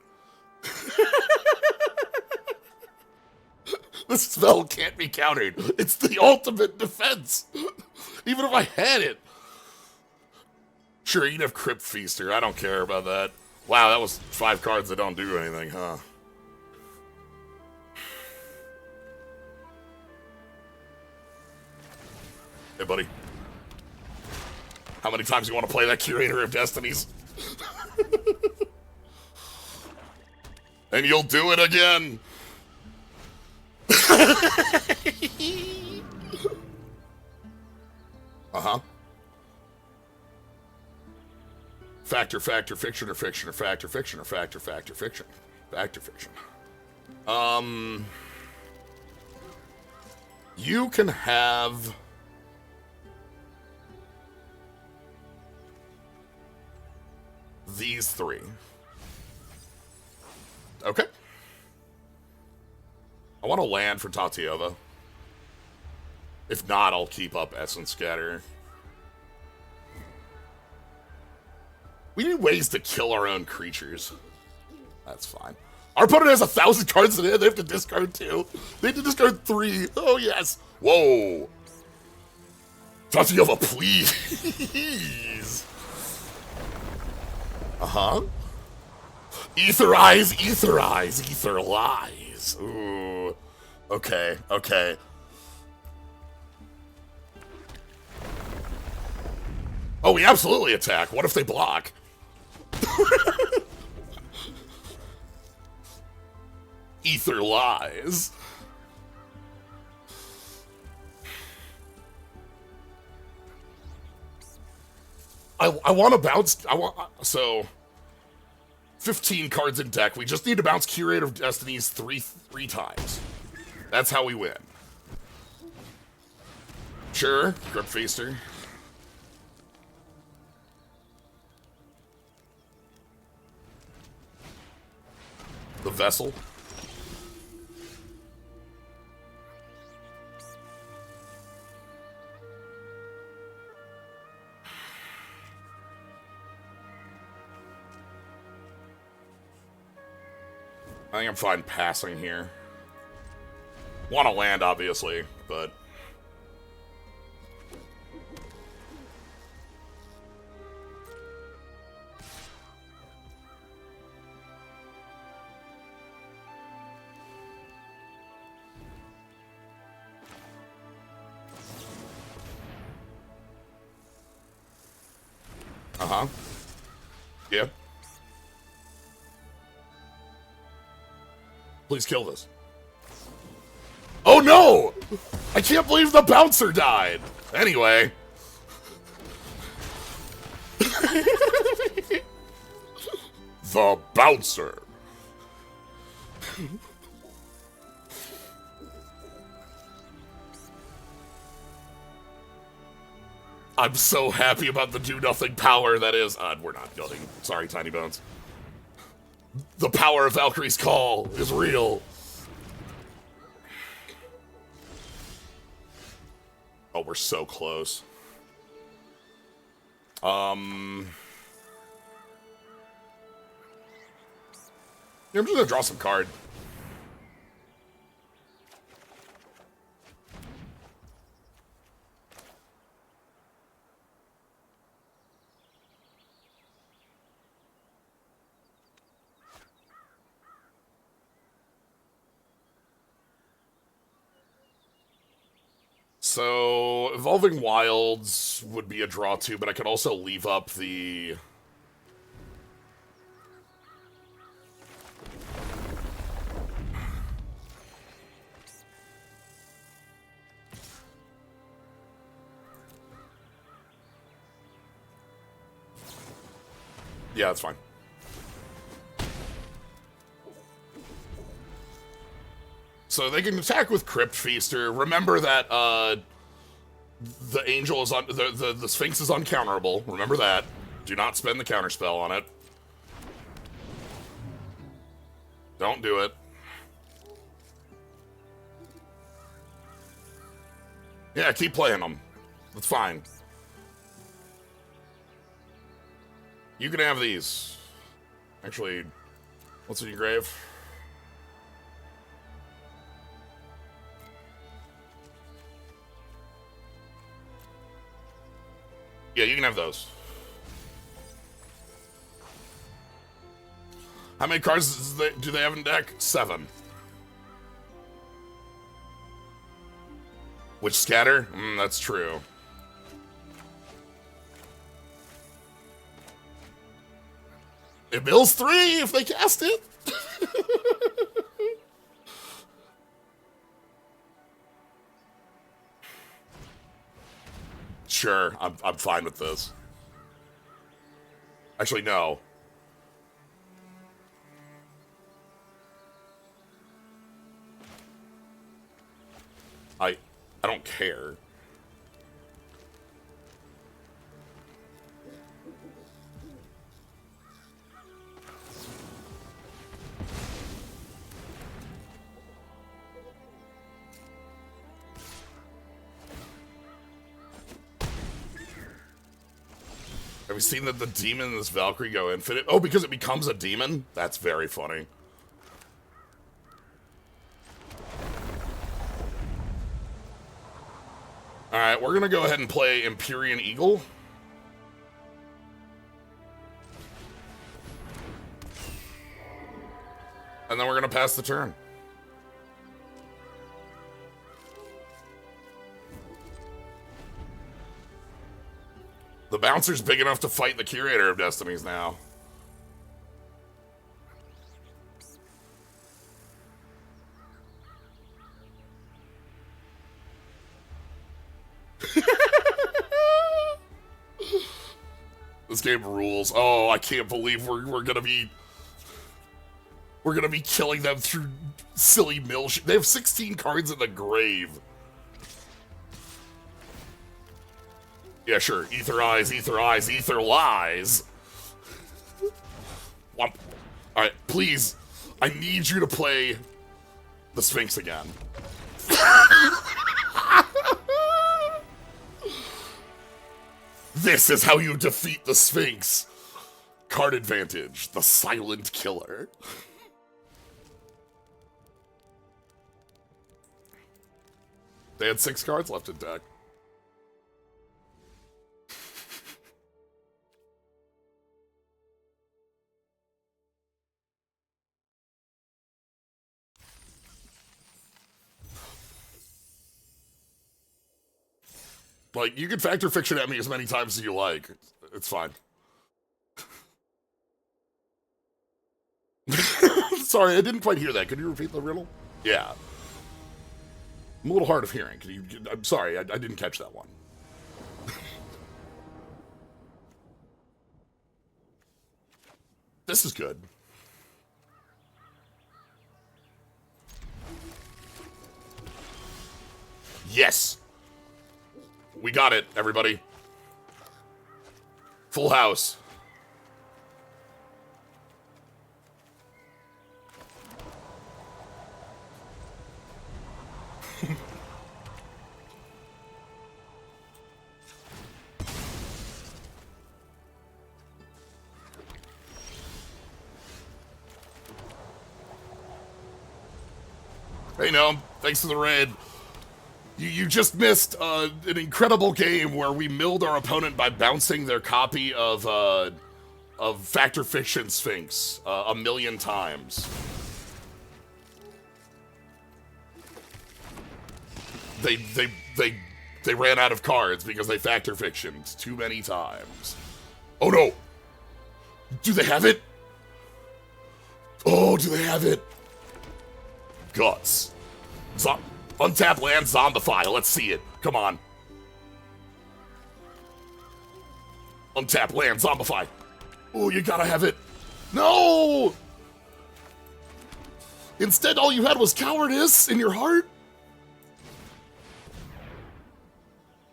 This spell can't be countered. It's the ultimate defense. Even if I had it. Sure, you'd have Crypt Feaster. I don't care about that. Wow, that was 5 cards that don't do anything, huh? Hey, buddy. How many times do you want to play that Curator of Destinies? And you'll do it again. Uh-huh. Factor, factor, fiction, or fiction, or factor, fiction, or factor, factor, fiction. Factor, fiction. You can have... these three. Okay. I want to land for Tatiova. If not, I'll keep up Essence Scatter. We need ways to kill our own creatures. That's fine. Our opponent has 1,000 cards in it. They have to discard 2. They have to discard 3. Oh, yes. Whoa. Tatiova, please. Uh-huh. Etherize, etherize, etherlize. Ooh. Okay, okay. Oh, we absolutely attack. What if they block? Ether lies. I want to bounce. So 15 cards in deck. We just need to bounce Curate of Destinies three times. That's how we win. Sure, Grip Feaster. The Vessel. I think I'm fine passing here. Want to land, obviously, but... Uh-huh. Yeah. Please kill this. Oh no! I can't believe the bouncer died! Anyway. The bouncer. I'm so happy about the do-nothing power that is... we're not going. Sorry, Tiny Bones. The power of Valkyrie's Call is real. Oh, we're so close. Yeah, I'm just gonna draw some card. So, Evolving Wilds would be a draw too, but I could also leave up the... Yeah, that's fine. So they can attack with Crypt Feaster. Remember that the Angel is on the Sphinx is uncounterable. Remember that. Do not spend the counterspell on it. Don't do it. Yeah, keep playing them. That's fine. You can have these. Actually, what's in your grave? Yeah, you can have those. How many cards do they have in deck? 7. Which scatter? That's true. It mills 3 if they cast it. Sure, I'm fine with this. Actually, no. I don't care. Have you seen that the demon in this Valkyrie go infinite? Oh, because it becomes a demon? That's very funny. Alright, we're gonna go ahead and play Empyrean Eagle. And then we're gonna pass the turn. The bouncer's big enough to fight the Curator of Destinies now. This game rules. Oh, I can't believe we're gonna be killing them through silly mill shit. They have 16 cards in the grave. Yeah, sure. Ether eyes, ether lies. Womp. Alright, please. I need you to play the Sphinx again. This is how you defeat the Sphinx. Card advantage, the silent killer. They had 6 cards left in deck. Like, you can factor fiction at me as many times as you like. It's fine. Sorry, I didn't quite hear that. Could you repeat the riddle? Yeah. I'm a little hard of hearing. I'm sorry, I didn't catch that one. This is good. Yes! We got it, everybody. Full house. Hey, Gnome. Thanks for the raid. You just missed an incredible game where we milled our opponent by bouncing their copy of Factor Fiction Sphinx a million times. They ran out of cards because they Factor Fictioned too many times. Oh no! Do they have it? Oh, do they have it? Guts. Untap land, zombify. Let's see it. Come on. Untap land, zombify. Oh, you gotta have it. No! Instead, all you had was cowardice in your heart?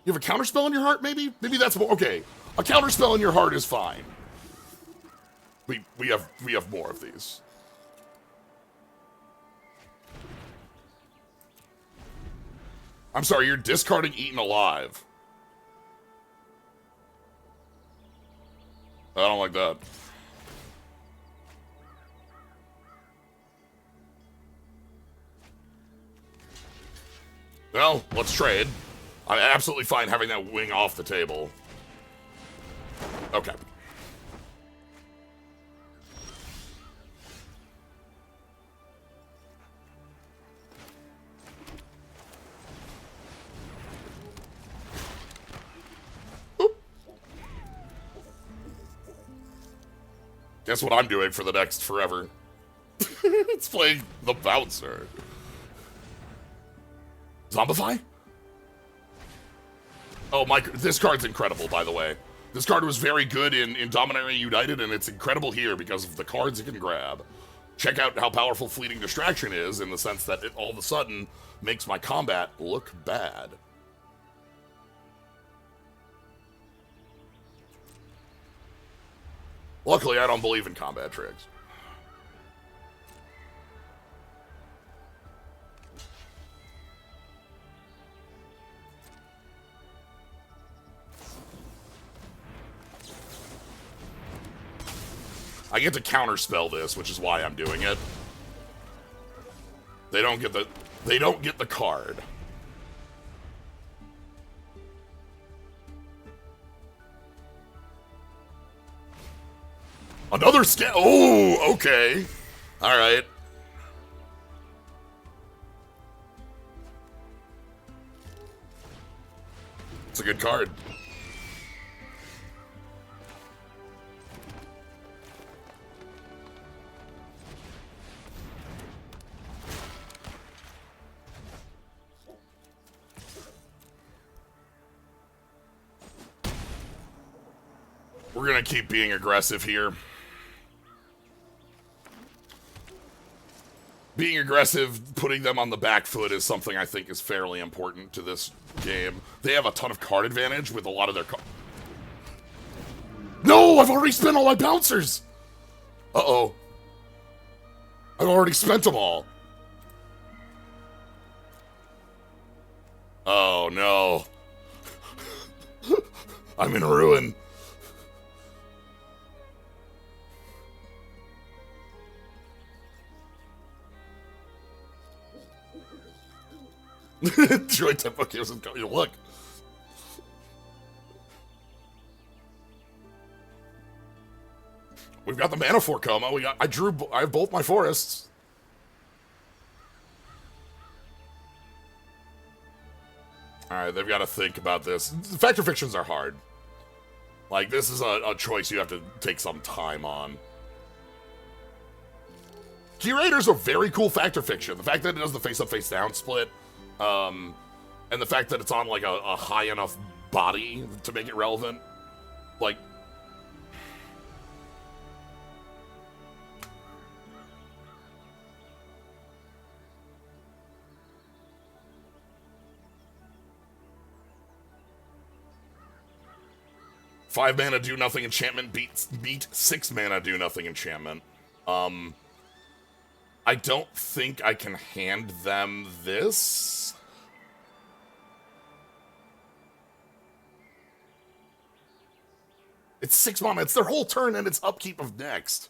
You have a counterspell in your heart, maybe? Maybe that's more. Okay. A counterspell in your heart is fine. We have more of these. I'm sorry, you're discarding Eaten Alive. I don't like that. Well, let's trade. I'm absolutely fine having that wing off the table. Okay. Guess what I'm doing for the next forever? It's playing the bouncer. Zombify? Oh, this card's incredible, by the way. This card was very good in Dominaria United, and it's incredible here because of the cards it can grab. Check out how powerful Fleeting Distraction is in the sense that it all of a sudden makes my combat look bad. Luckily, I don't believe in combat tricks. I get to counterspell this, which is why I'm doing it. They don't get the card. Another oh, okay. All right. It's a good card. We're gonna keep being aggressive here. Being aggressive, putting them on the back foot is something I think is fairly important to this game. They have a ton of card advantage with a lot of their No! I've already spent all my bouncers! Uh-oh. I've already spent them all. Oh, no. I'm in ruin. Joy tempo gives us look. We've got the mana for Coma. I have both my forests. Alright, they've got to think about this. Factor fictions are hard. Like, this is a choice you have to take some time on. Curator's a very cool factor fiction. The fact that it does the face-up, face-down split, and the fact that it's on, like, a high enough body to make it relevant. Like... Five mana do nothing enchantment beat 6 mana do nothing enchantment. I don't think I can hand them this. It's 6 mana. It's their whole turn and it's upkeep of next.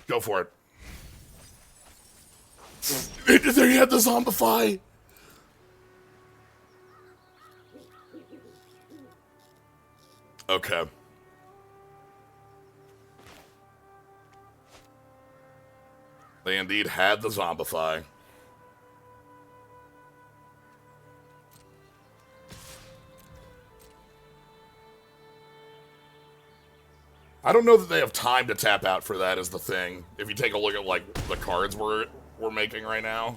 Go for it. They had the zombify. Okay. They indeed had the zombify. I don't know that they have time to tap out for that is the thing. If you take a look at, like, the cards we're making right now.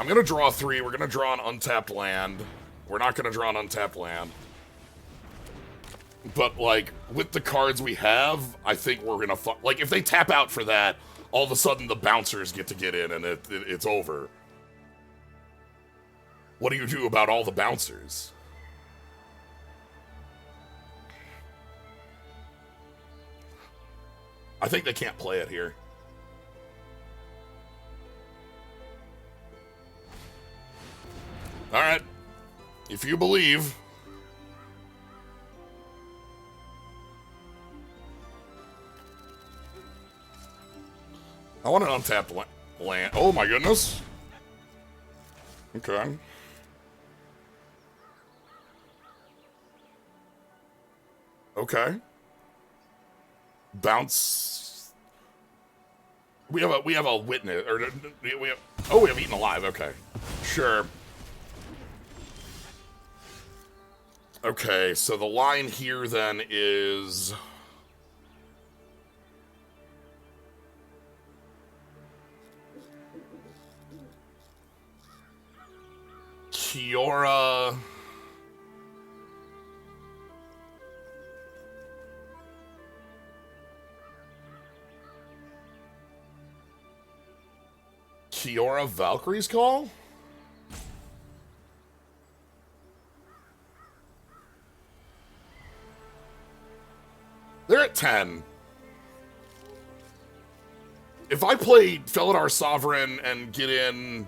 I'm gonna draw 3. We're gonna draw an untapped land. We're not gonna draw an untapped land. But, like, with the cards we have, I think we're gonna like, if they tap out for that, all of a sudden the bouncers get in and it's over. What do you do about all the bouncers? I think they can't play it here. Alright. If you believe. I want an untapped land. Oh my goodness. Okay. Okay. Bounce. We have a witness, or we have eaten alive. Okay, sure. Okay, so the line here then is... Kiora... Kiora Valkyrie's Call? They're at 10. If I play Felidar Sovereign and get in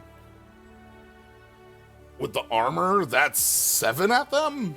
with the armor, that's 7 at them?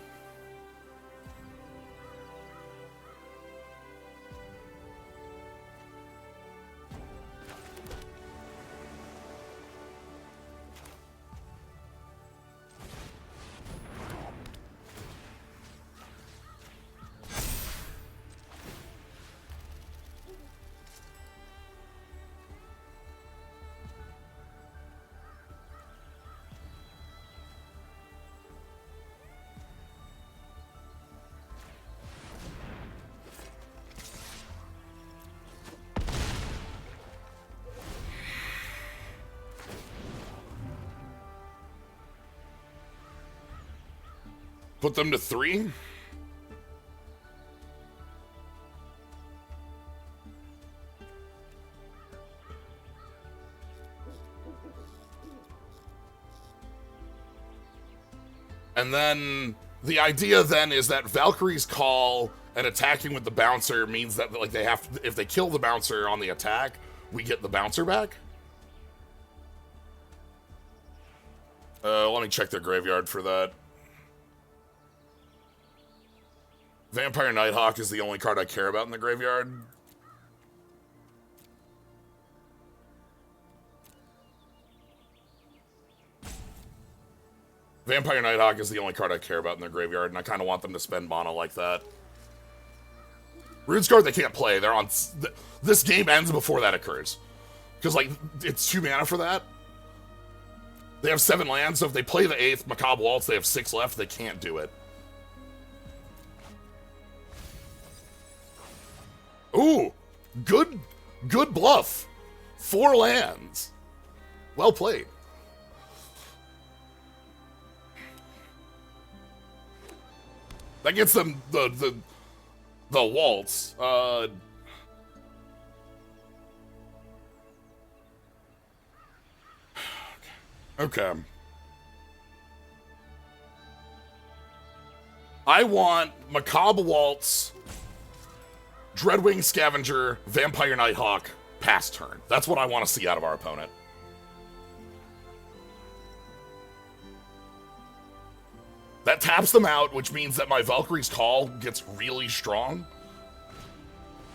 Put them to 3? And then the idea then is that Valkyrie's Call and attacking with the bouncer means that like they have if they kill the bouncer on the attack, we get the bouncer back. Let me check their graveyard for that. Vampire Nighthawk is the only card I care about in the graveyard. Vampire Nighthawk is the only card I care about in their graveyard, and I kind of want them to spend mana like that. Runescarred they can't play. They're on... This game ends before that occurs. Because, like, it's 2 mana for that. They have 7 lands, so if they play the 8th Macabre Waltz, they have 6 left. They can't do it. Ooh! Good bluff. 4 lands. Well played. That gets them the waltz. Okay. I want Macabre Waltz, Dreadwing Scavenger, Vampire Nighthawk, pass turn. That's what I want to see out of our opponent. That taps them out, which means that my Valkyrie's Call gets really strong.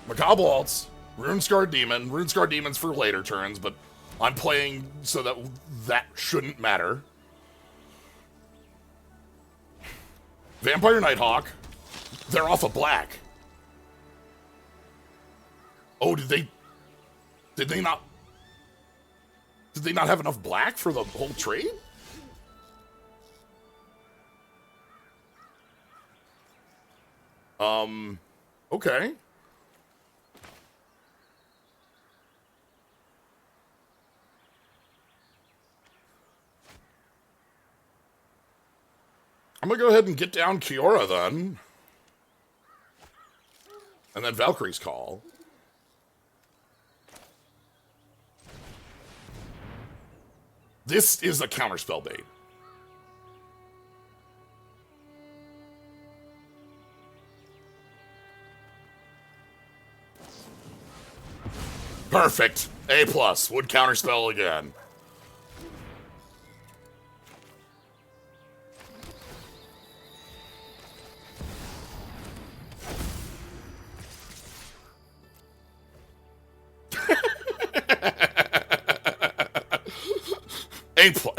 Macabre Waltz, Runescarred Demon. Runescarred Demon's for later turns, but I'm playing so that that shouldn't matter. Vampire Nighthawk. They're off of black. Oh, did they not have enough black for the whole trade? Okay. I'm gonna go ahead and get down Kiora then. And then Valkyrie's Call. This is a counterspell bait. Perfect. A+. Would counterspell again. A+.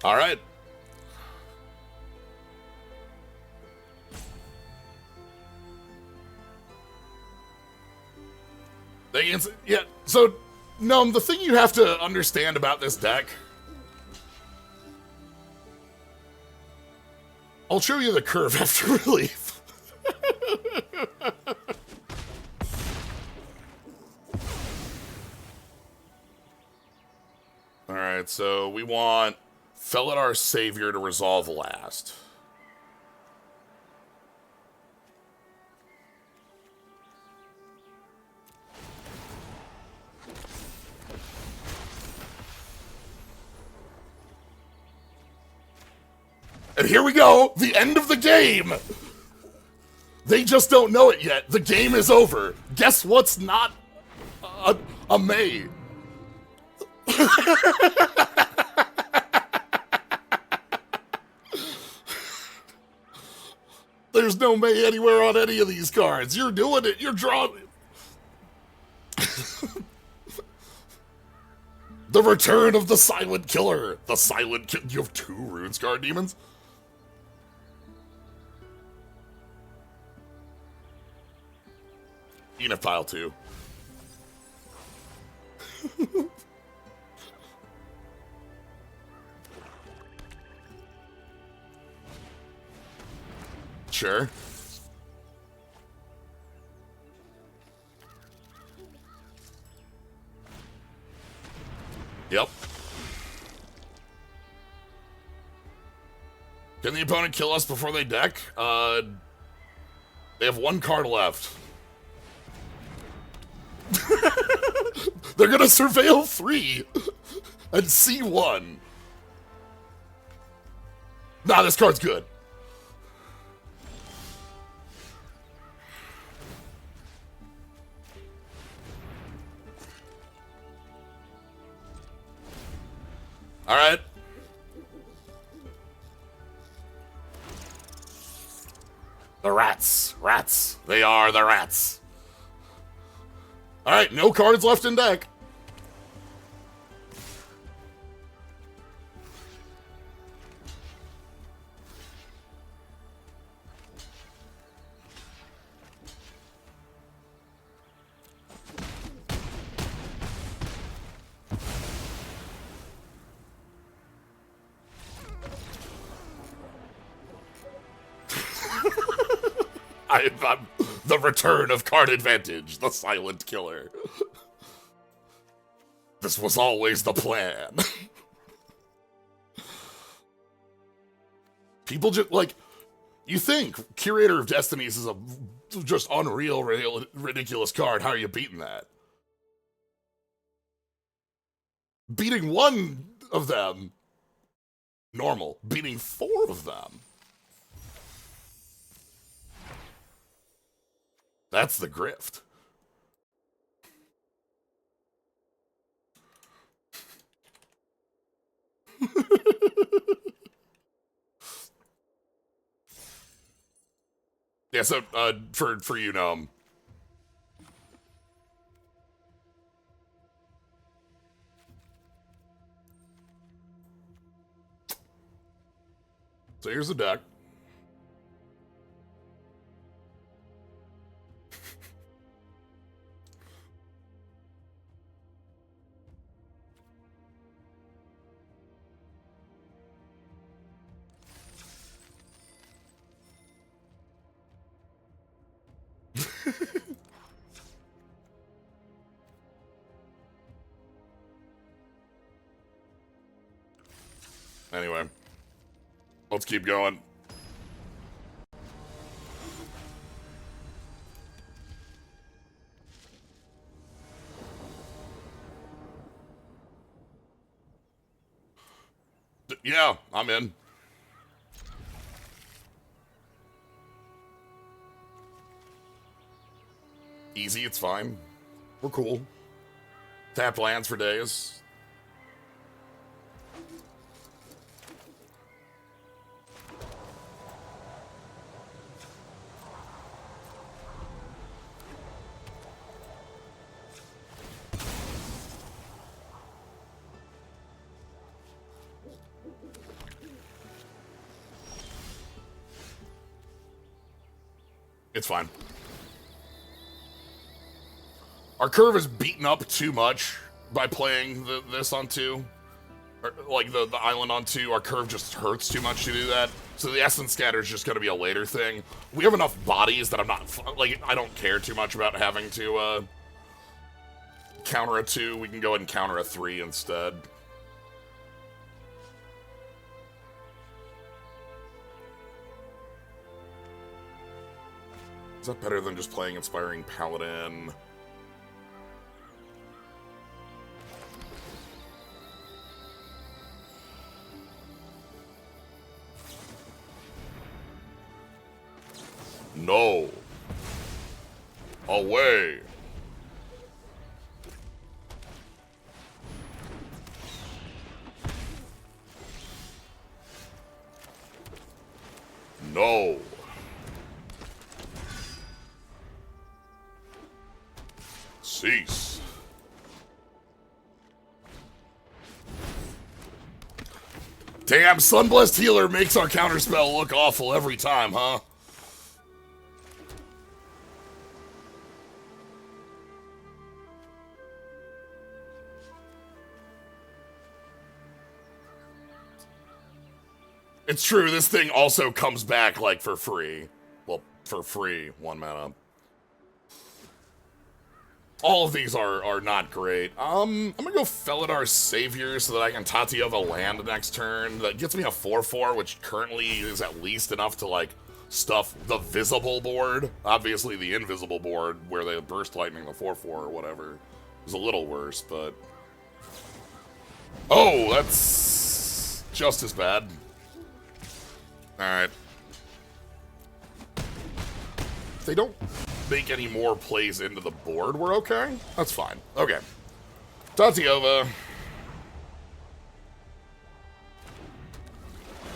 All right. Yeah, so, Gnome, the thing you have to understand about this deck... I'll show you the curve after relief. Alright, so we want Felidar Savior to resolve last. And here we go, the end of the game! They just don't know it yet. The game is over. Guess what's not a May? There's no May anywhere on any of these cards. You're doing it. You're drawing it. The return of the Silent Killer. The Silent Killer. You have 2 Runescar Demons? You can have pile 2. Sure. Yep. Can the opponent kill us before they deck? They have 1 card left. They're gonna surveil 3 and see 1. Nah, this card's good. All right. The rats. Rats. They are the rats. All right, no cards left in deck. I'm the return of card advantage, the Silent Killer. This was always the plan. People just, like, you think Curator of Destinies is a just unreal, ridiculous card. How are you beating that? Beating 1 of them, normal. Beating 4 of them, that's the grift. Yeah, so, for you, Gnome. So here's the deck. Anyway, let's keep going. Yeah, I'm in. Easy, it's fine. We're cool. Tap lands for days. It's fine. Our curve is beaten up too much by playing this on 2. Or, like, the island on 2. Our curve just hurts too much to do that. So the Essence Scatter is just going to be a later thing. We have enough bodies that I'm not... Like, I don't care too much about having to, counter a 2. We can go ahead and counter a 3 instead. Is that better than just playing Inspiring Paladin? No. Away. No. Cease. Damn, Sunblessed Healer makes our counterspell look awful every time, huh? It's true, this thing also comes back, like, for free. Well, for free, 1 mana. All of these are not great. I'm gonna go Felidar Savior so that I can Tatiova land next turn. That gets me a 4/4, which currently is at least enough to, like, stuff the visible board. Obviously, the invisible board, where they burst lightning the 4/4 or whatever, is a little worse, but... Oh, that's just as bad. Alright. If they don't make any more plays into the board, we're okay? That's fine. Okay. Tatiova.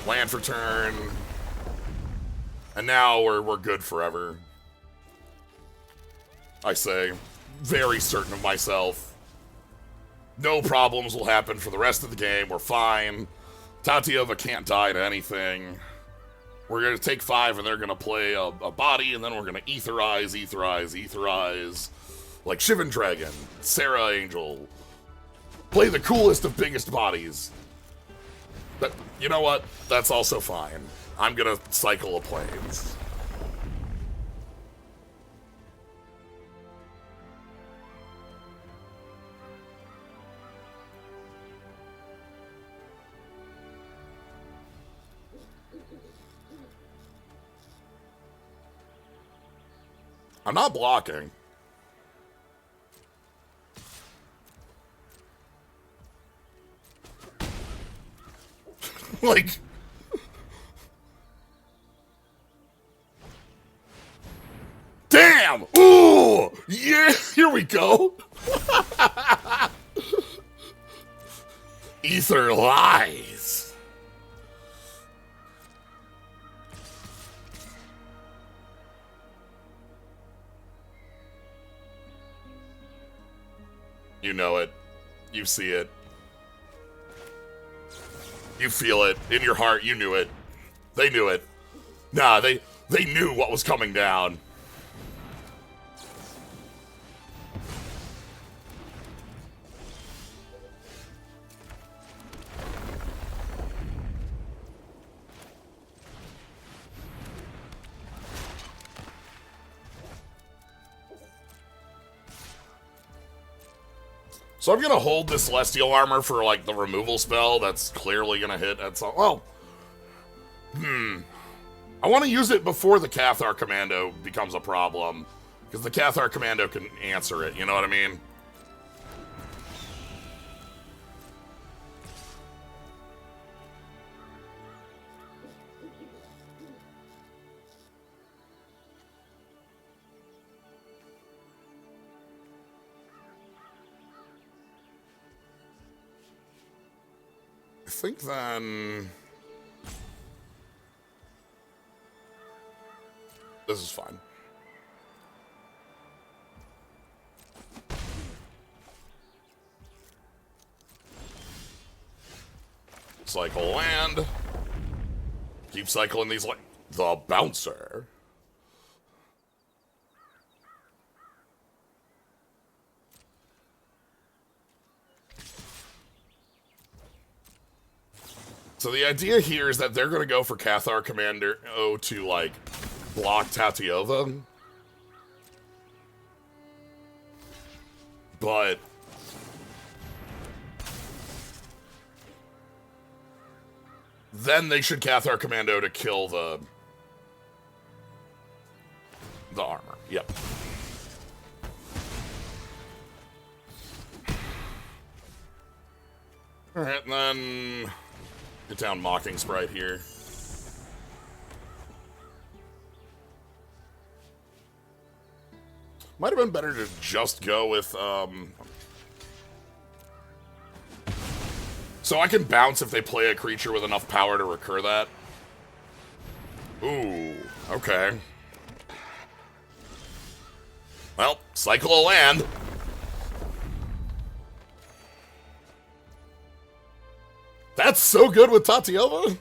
Land for turn. And now we're good forever. I say. Very certain of myself. No problems will happen for the rest of the game. We're fine. Tatiova can't die to anything. We're going to take 5, and they're going to play a body, and then we're going to etherize, like Shivan Dragon, Sarah Angel. Play the coolest of biggest bodies. But you know what? That's also fine. I'm going to cycle a planes. I'm not blocking. Like... Damn! Ooh! Yeah! Here we go! Ether lies! You know it. You see it. You feel it. In your heart, you knew it. They knew it. Nah, they knew what was coming down. So I'm gonna hold this Celestial Armor for, like, the removal spell that's clearly gonna hit at some... Well... I want to use it before the Cathar Commando becomes a problem. Because the Cathar Commando can answer it, you know what I mean? I think then... This is fine. Cycle land. Keep cycling these like... The Bouncer. So the idea here is that they're going to go for Cathar Commando to, like, block Tatiova. But then they should Cathar Commando to kill the armor. Yep. Alright, and then get down Mocking Sprite here. Might have been better to just go with, so I can bounce if they play a creature with enough power to recur that. Ooh, okay. Well, cycle a land. That's so good with Tatiova.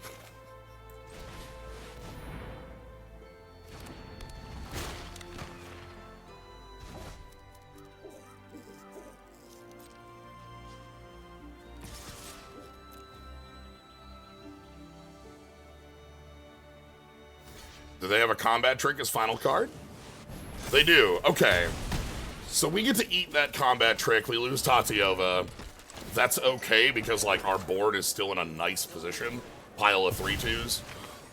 Do they have a combat trick as final card? They do. Okay. So we get to eat that combat trick. We lose Tatiova. That's okay because, like, our board is still in a nice position. Pile of 3/2s.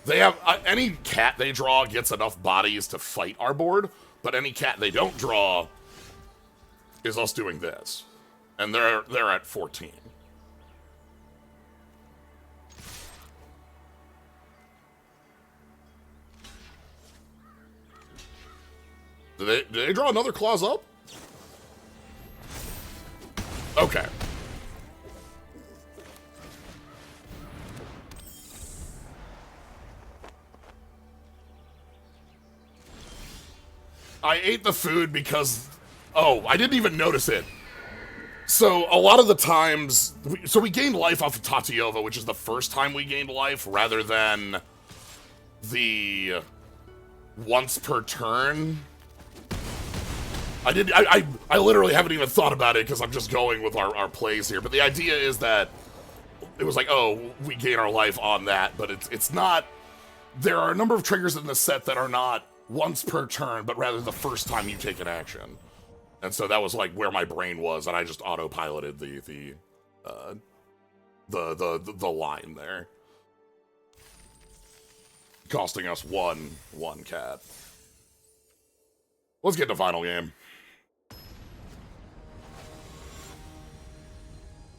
They have any cat they draw gets enough bodies to fight our board, but any cat they don't draw is us doing this, and they're at 14. Do they draw another clause up? Okay. I ate the food because, oh, I didn't even notice it. So a lot of the times, we gained life off of Tatiova, which is the first time we gained life, rather than the once per turn. I literally haven't even thought about it because I'm just going with our plays here. But the idea is that it was like, oh, we gain our life on that, but it's not. There are a number of triggers in this set that are not once per turn, but rather the first time you take an action. And so that was like where my brain was, and I just autopiloted the line there, costing us one cat. Let's get to final game.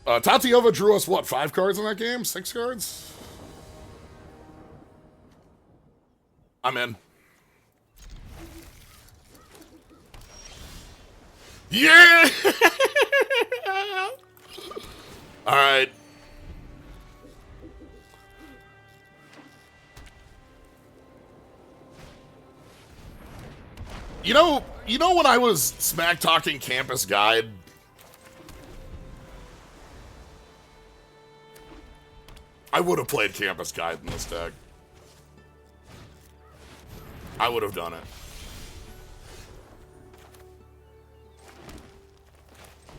Tatiova drew us, what, 5 cards in that game? 6 cards? I'm in. Yeah! Alright. You know when I was smack talking Campus Guide? I would have played Campus Guide in this deck. I would have done it.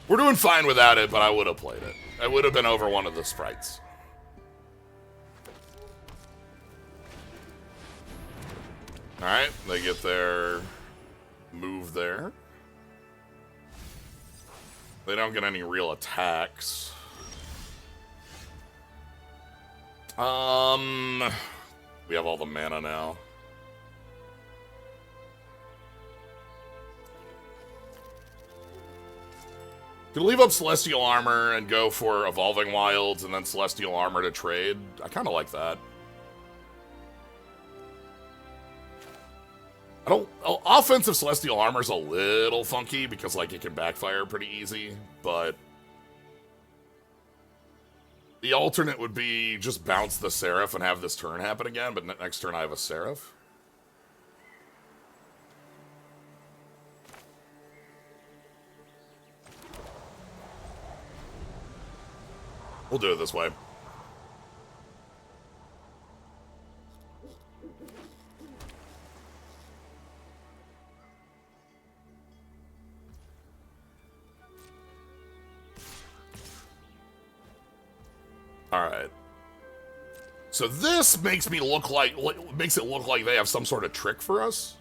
We're doing fine without it, but I would have played it. I would have been over one of the sprites. Alright, they get their move there. They don't get any real attacks. We have all the mana now. Can leave up Celestial Armor and go for Evolving Wilds and then Celestial Armor to trade. I kind of like that. Offensive Celestial Armor's a little funky because, like, it can backfire pretty easy, but the alternate would be just bounce the Seraph and have this turn happen again, but next turn I have a Seraph. We'll do it this way. All right. So this makes me look like makes it look like they have some sort of trick for us,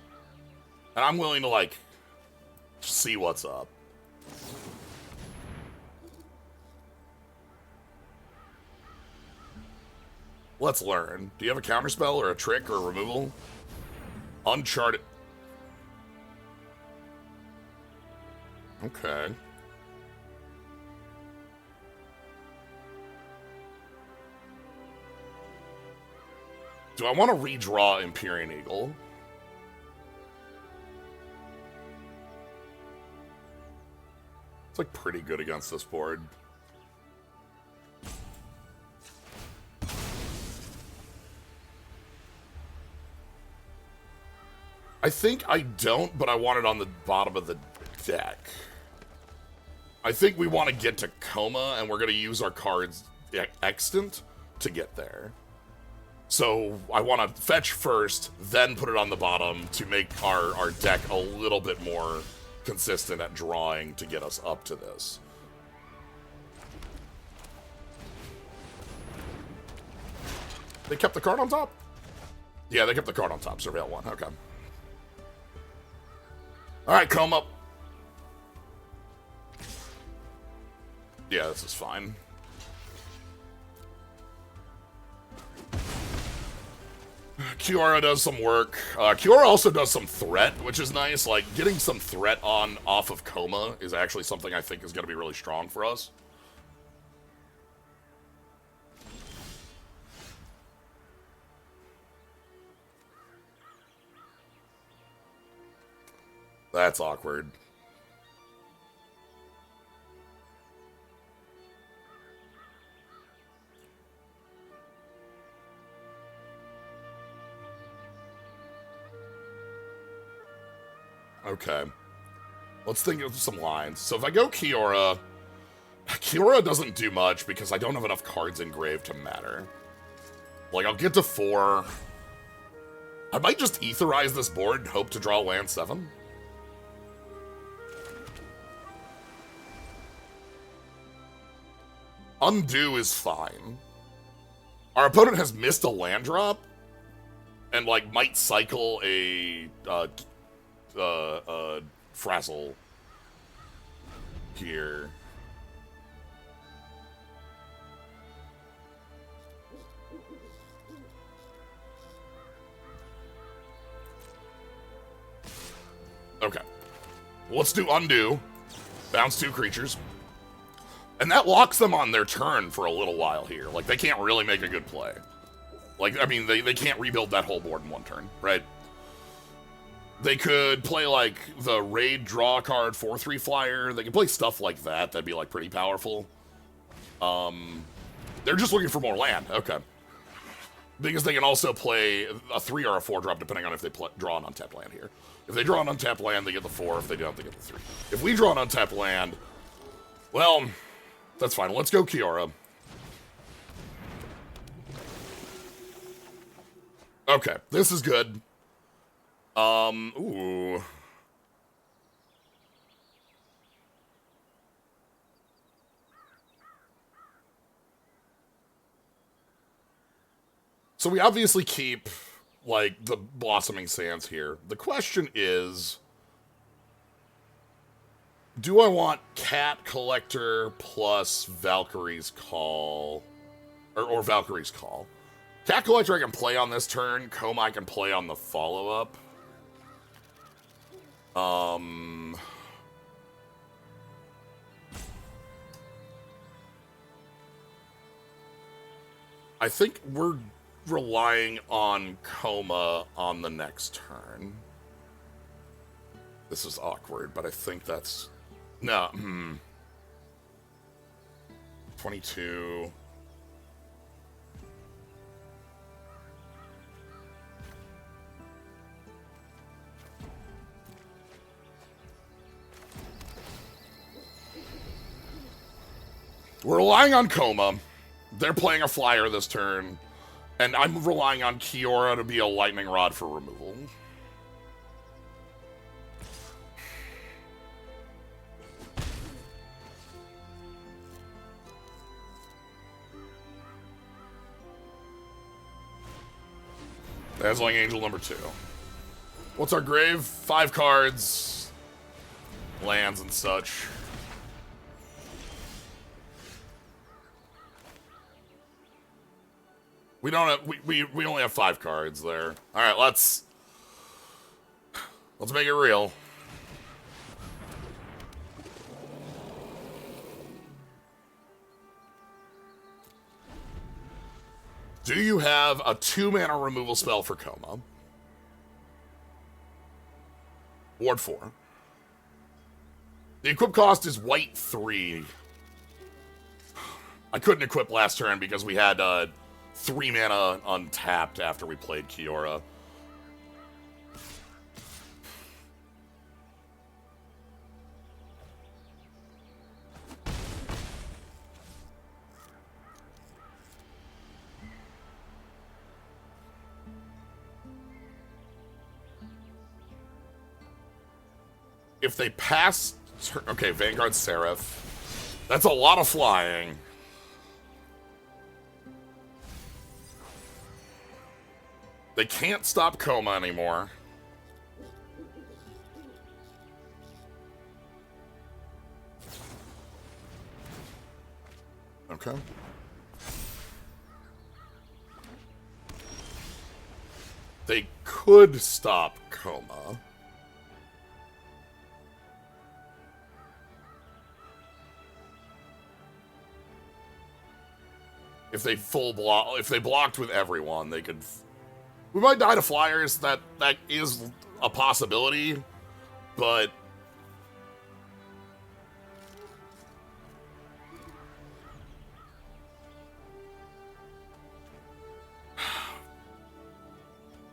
and I'm willing to like see what's up. Let's learn. Do you have a counterspell or a trick or a removal? Uncharted. Okay. Do I want to redraw Empyrean Eagle? It's like pretty good against this board. I think I don't, but I want it on the bottom of the deck. I think we want to get to Coma, and we're going to use our cards extant to get there. So I want to fetch first, then put it on the bottom to make our deck a little bit more consistent at drawing to get us up to this. They kept the card on top? Yeah, they kept the card on top. Surveil 1. Okay. Alright, Coma. Yeah, this is fine. Kiora does some work. Kiora also does some threat, which is nice. Like, getting some threat on off of Coma is actually something I think is going to be really strong for us. That's awkward. Okay. Let's think of some lines. So if I go Kiora, Kiora doesn't do much because I don't have enough cards engraved to matter. Like, I'll get to 4. I might just etherize this board and hope to draw land 7. Undo is fine. Our opponent has missed a land drop and, like, might cycle a Frazzle here. Okay. Let's do Undo. Bounce 2 creatures. And that locks them on their turn for a little while here. Like, they can't really make a good play. Like, I mean, they can't rebuild that whole board in one turn, right? They could play, like, the raid draw card 4/3 flyer. They can play stuff like that. That'd be, like, pretty powerful. They're just looking for more land. Okay. Because they can also play a 3 or a 4 drop, depending on if they draw an untapped land here. If they draw an untapped land, they get the 4. If they don't, they get the 3. If we draw an untapped land, well, that's fine. Let's go Kiora. Okay, this is good. Ooh. So we obviously keep, like, the Blossoming Sands here. The question is, do I want Cat Collector plus Valkyrie's Call, or Valkyrie's Call? Cat Collector I can play on this turn. Coma I can play on the follow-up. I think we're relying on Coma on the next turn. This is awkward, but I think that's... No, 22... We're relying on Coma. They're playing a flyer this turn. And I'm relying on Kiora to be a lightning rod for removal. Dazzling Angel number 2. What's our grave? 5 cards. Lands and such. We don't have, we only have 5 cards there. Alright, let's make it real. Do you have a 2-mana removal spell for Coma? Ward 4. The equip cost is white 3. I couldn't equip last turn because we had 3 mana untapped after we played Kiora. If they pass... Okay, Vanguard Seraph. That's a lot of flying. They can't stop Coma anymore. Okay. They could stop Coma. If they if they blocked with everyone, they could. We might die to flyers. That is a possibility, but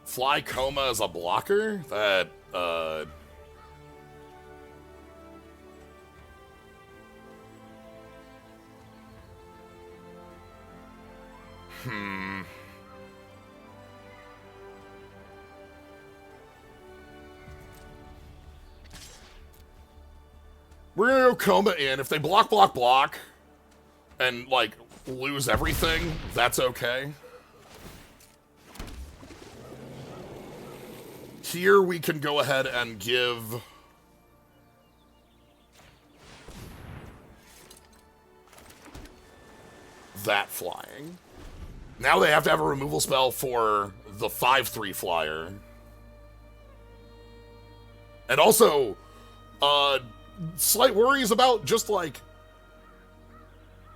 Fly Coma as a blocker. That We're gonna go Coma in. If they block, and, like, lose everything, that's okay. Here we can go ahead and give... that flying. Now they have to have a removal spell for the 5/3 flyer. And also, slight worries about just, like,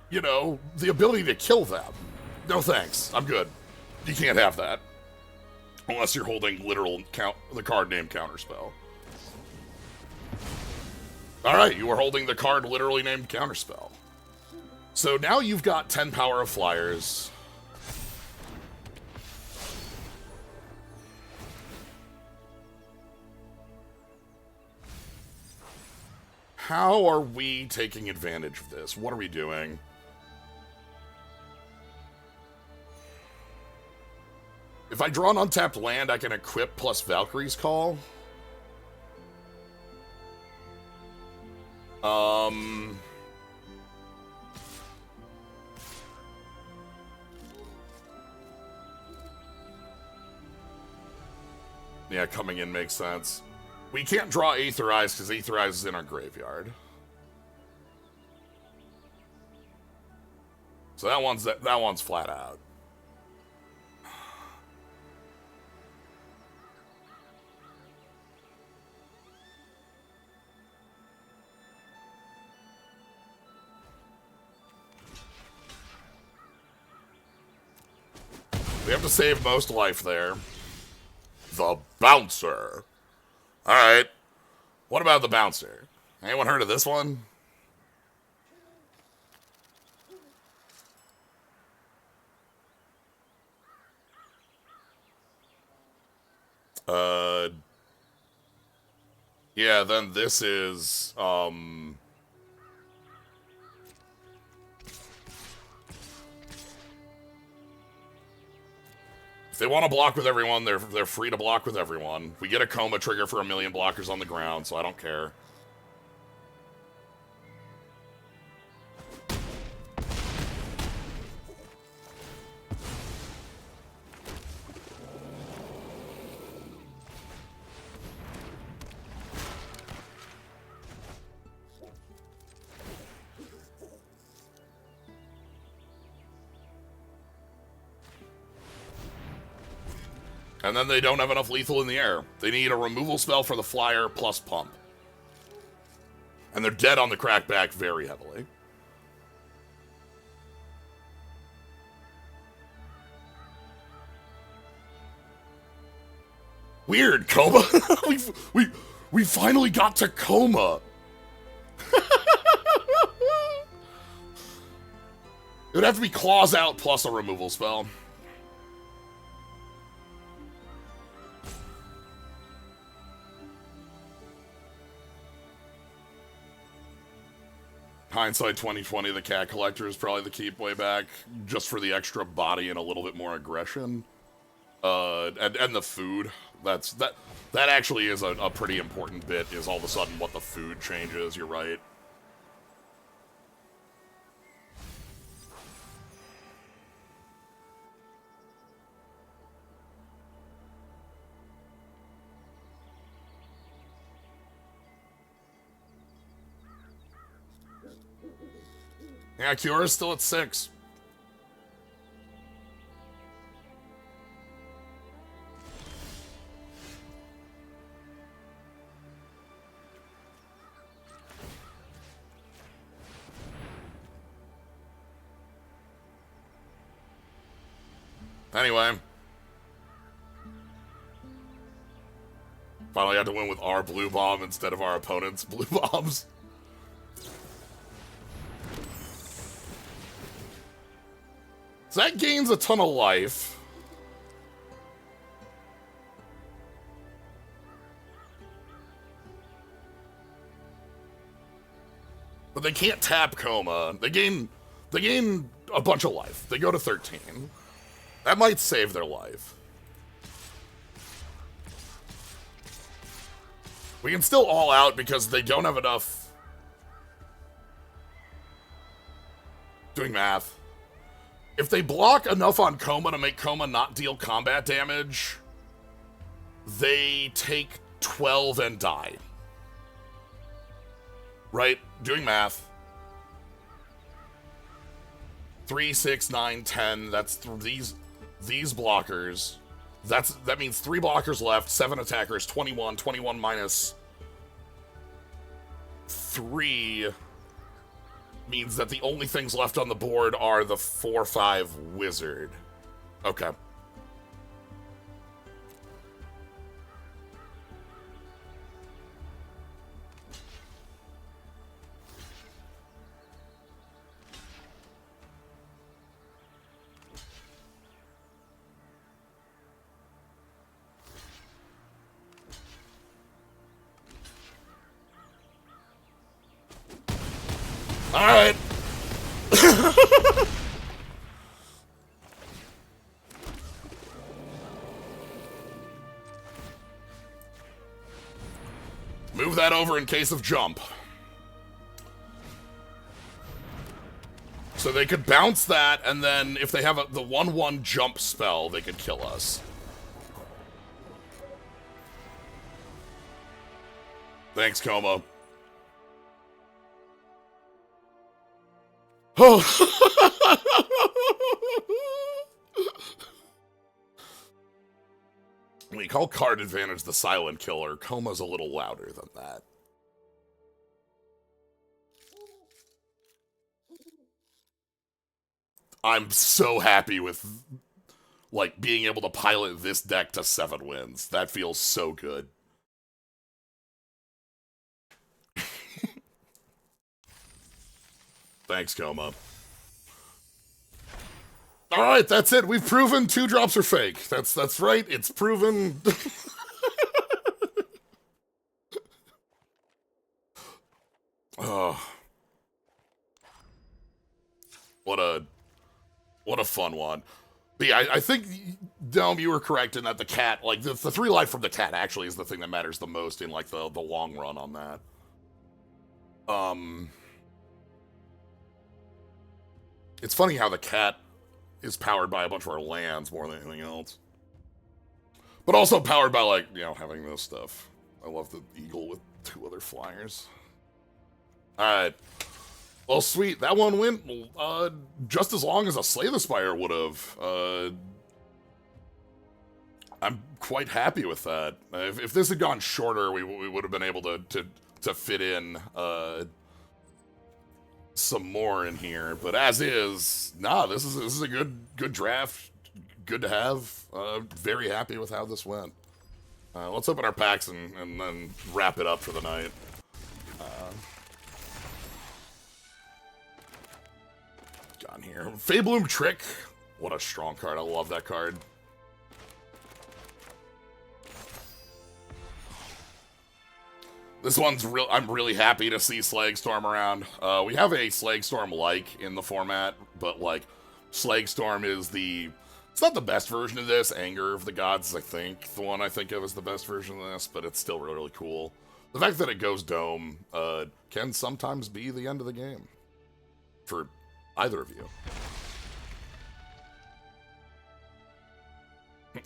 you know, the ability to kill them. No thanks. I'm good. You can't have that. Unless you're holding the card name Counterspell. Alright, you are holding the card literally named Counterspell. So now you've got 10 power of flyers. How are we taking advantage of this? What are we doing? If I draw an untapped land, I can equip plus Valkyrie's Call. Yeah, coming in makes sense. We can't draw Aether Eyes because Aether Eyes is in our graveyard. So that one's flat out. We have to save most life there. The Bouncer. Alright. What about the Bouncer? Anyone heard of this one? Yeah, then this is, if they want to block with everyone, they're free to block with everyone. We get a Coma trigger for 1,000,000 blockers on the ground, so I don't care. And then they don't have enough lethal in the air. They need a removal spell for the flyer plus pump. And they're dead on the crackback very heavily. Weird, Coma. we finally got to Coma. It would have to be claws out plus a removal spell. Hindsight 2020, the cat collector is probably the keep way back, just for the extra body and a little bit more aggression. And the food. That actually is a pretty important bit, is all of a sudden what the food changes, you're right. Yeah, Cura's still at 6. Anyway. Finally got to win with our blue bomb instead of our opponent's blue bombs. So that gains a ton of life. But they can't tap Coma. They gain a bunch of life. They go to 13. That might save their life. We can still all out because they don't have enough. Doing math. If they block enough on Coma to make Coma not deal combat damage, they take 12 and die. Right? Doing math. 3, 6, 9, 10. That's these blockers. That means 3 blockers left, 7 attackers, 21. 21 minus 3 means that the only things left on the board are the 4/5 wizard. Okay. All right. Move that over in case of jump. So they could bounce that, and then if they have the 1/1 jump spell, they could kill us. Thanks, Coma. Oh. We call card advantage the silent killer. Coma's a little louder than that. I'm so happy with, like, being able to pilot this deck to 7 wins. That feels so good. Thanks, Coma. All right, that's it. We've proven 2 drops are fake. That's right. It's proven. Oh. What a fun one. But yeah, I think, Dome, you were correct in that the cat, like, the 3 life from the cat actually is the thing that matters the most in, like, the long run on that. It's funny how the cat is powered by a bunch of our lands more than anything else. But also powered by, like, you know, having this stuff. I love the eagle with 2 other flyers. Alright. Well, sweet. That one went just as long as a Slay the Spire would have. I'm quite happy with that. If this had gone shorter, we would have been able to fit in some more in here. But as is, nah, this is a good draft. Good to have. Very happy with how this went. Let's open our packs and then wrap it up for the night. Got here. Fabloom Trick. What a strong card. I love that card. This one's real. I'm really happy to see Slagstorm around. We have a Slagstorm-like in the format, but like Slagstorm is the... It's not the best version of this. Anger of the Gods is, I think, the one I think of as the best version of this, but it's still really, really cool. The fact that it goes Dome can sometimes be the end of the game. For either of you.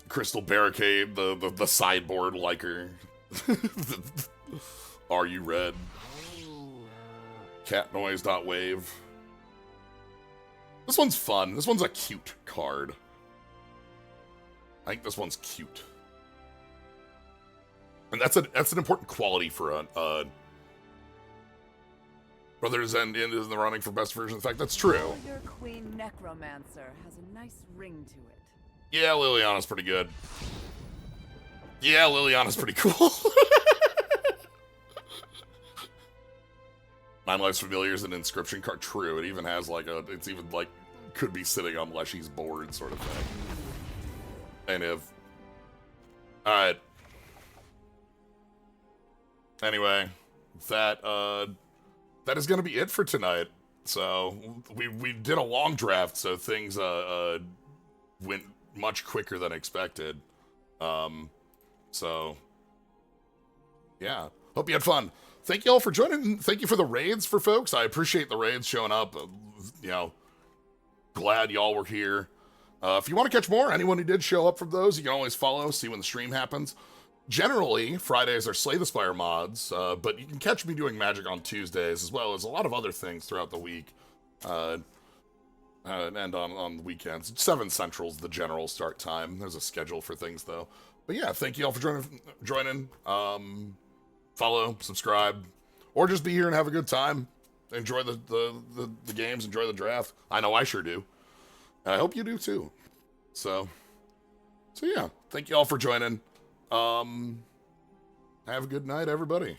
Crystal Barricade, the sideboard liker. Are you red? Cat noise.wave. This one's fun. This one's a cute card. I think this one's cute. And that's an important quality for a Brothers and in the running for best version. In fact, that's true. Your Queen Necromancer has a nice ring to it. Yeah, Liliana's pretty good. Yeah, Liliana's pretty cool. Nine Lives Familiar is an inscription card. True, it even has like a... It's even like... Could be sitting on Leshy's board sort of thing. And if... Alright. Anyway, that is going to be it for tonight. So, we did a long draft, so things went much quicker than expected. So, yeah. Hope you had fun. Thank you all for joining. Thank you for the raids for folks. I appreciate the raids showing up. You know, glad y'all were here. If you want to catch more, anyone who did show up from those, you can always follow, see when the stream happens. Generally, Fridays are Slay the Spire mods, but you can catch me doing Magic on Tuesdays, as well as a lot of other things throughout the week. And on the weekends. 7 Central's the general start time. There's a schedule for things, though. But yeah, thank you all for joining. Follow, subscribe, or just be here and have a good time. Enjoy the games, enjoy the draft. I know I sure do. And I hope you do too. So yeah, thank you all for joining. Have a good night, everybody.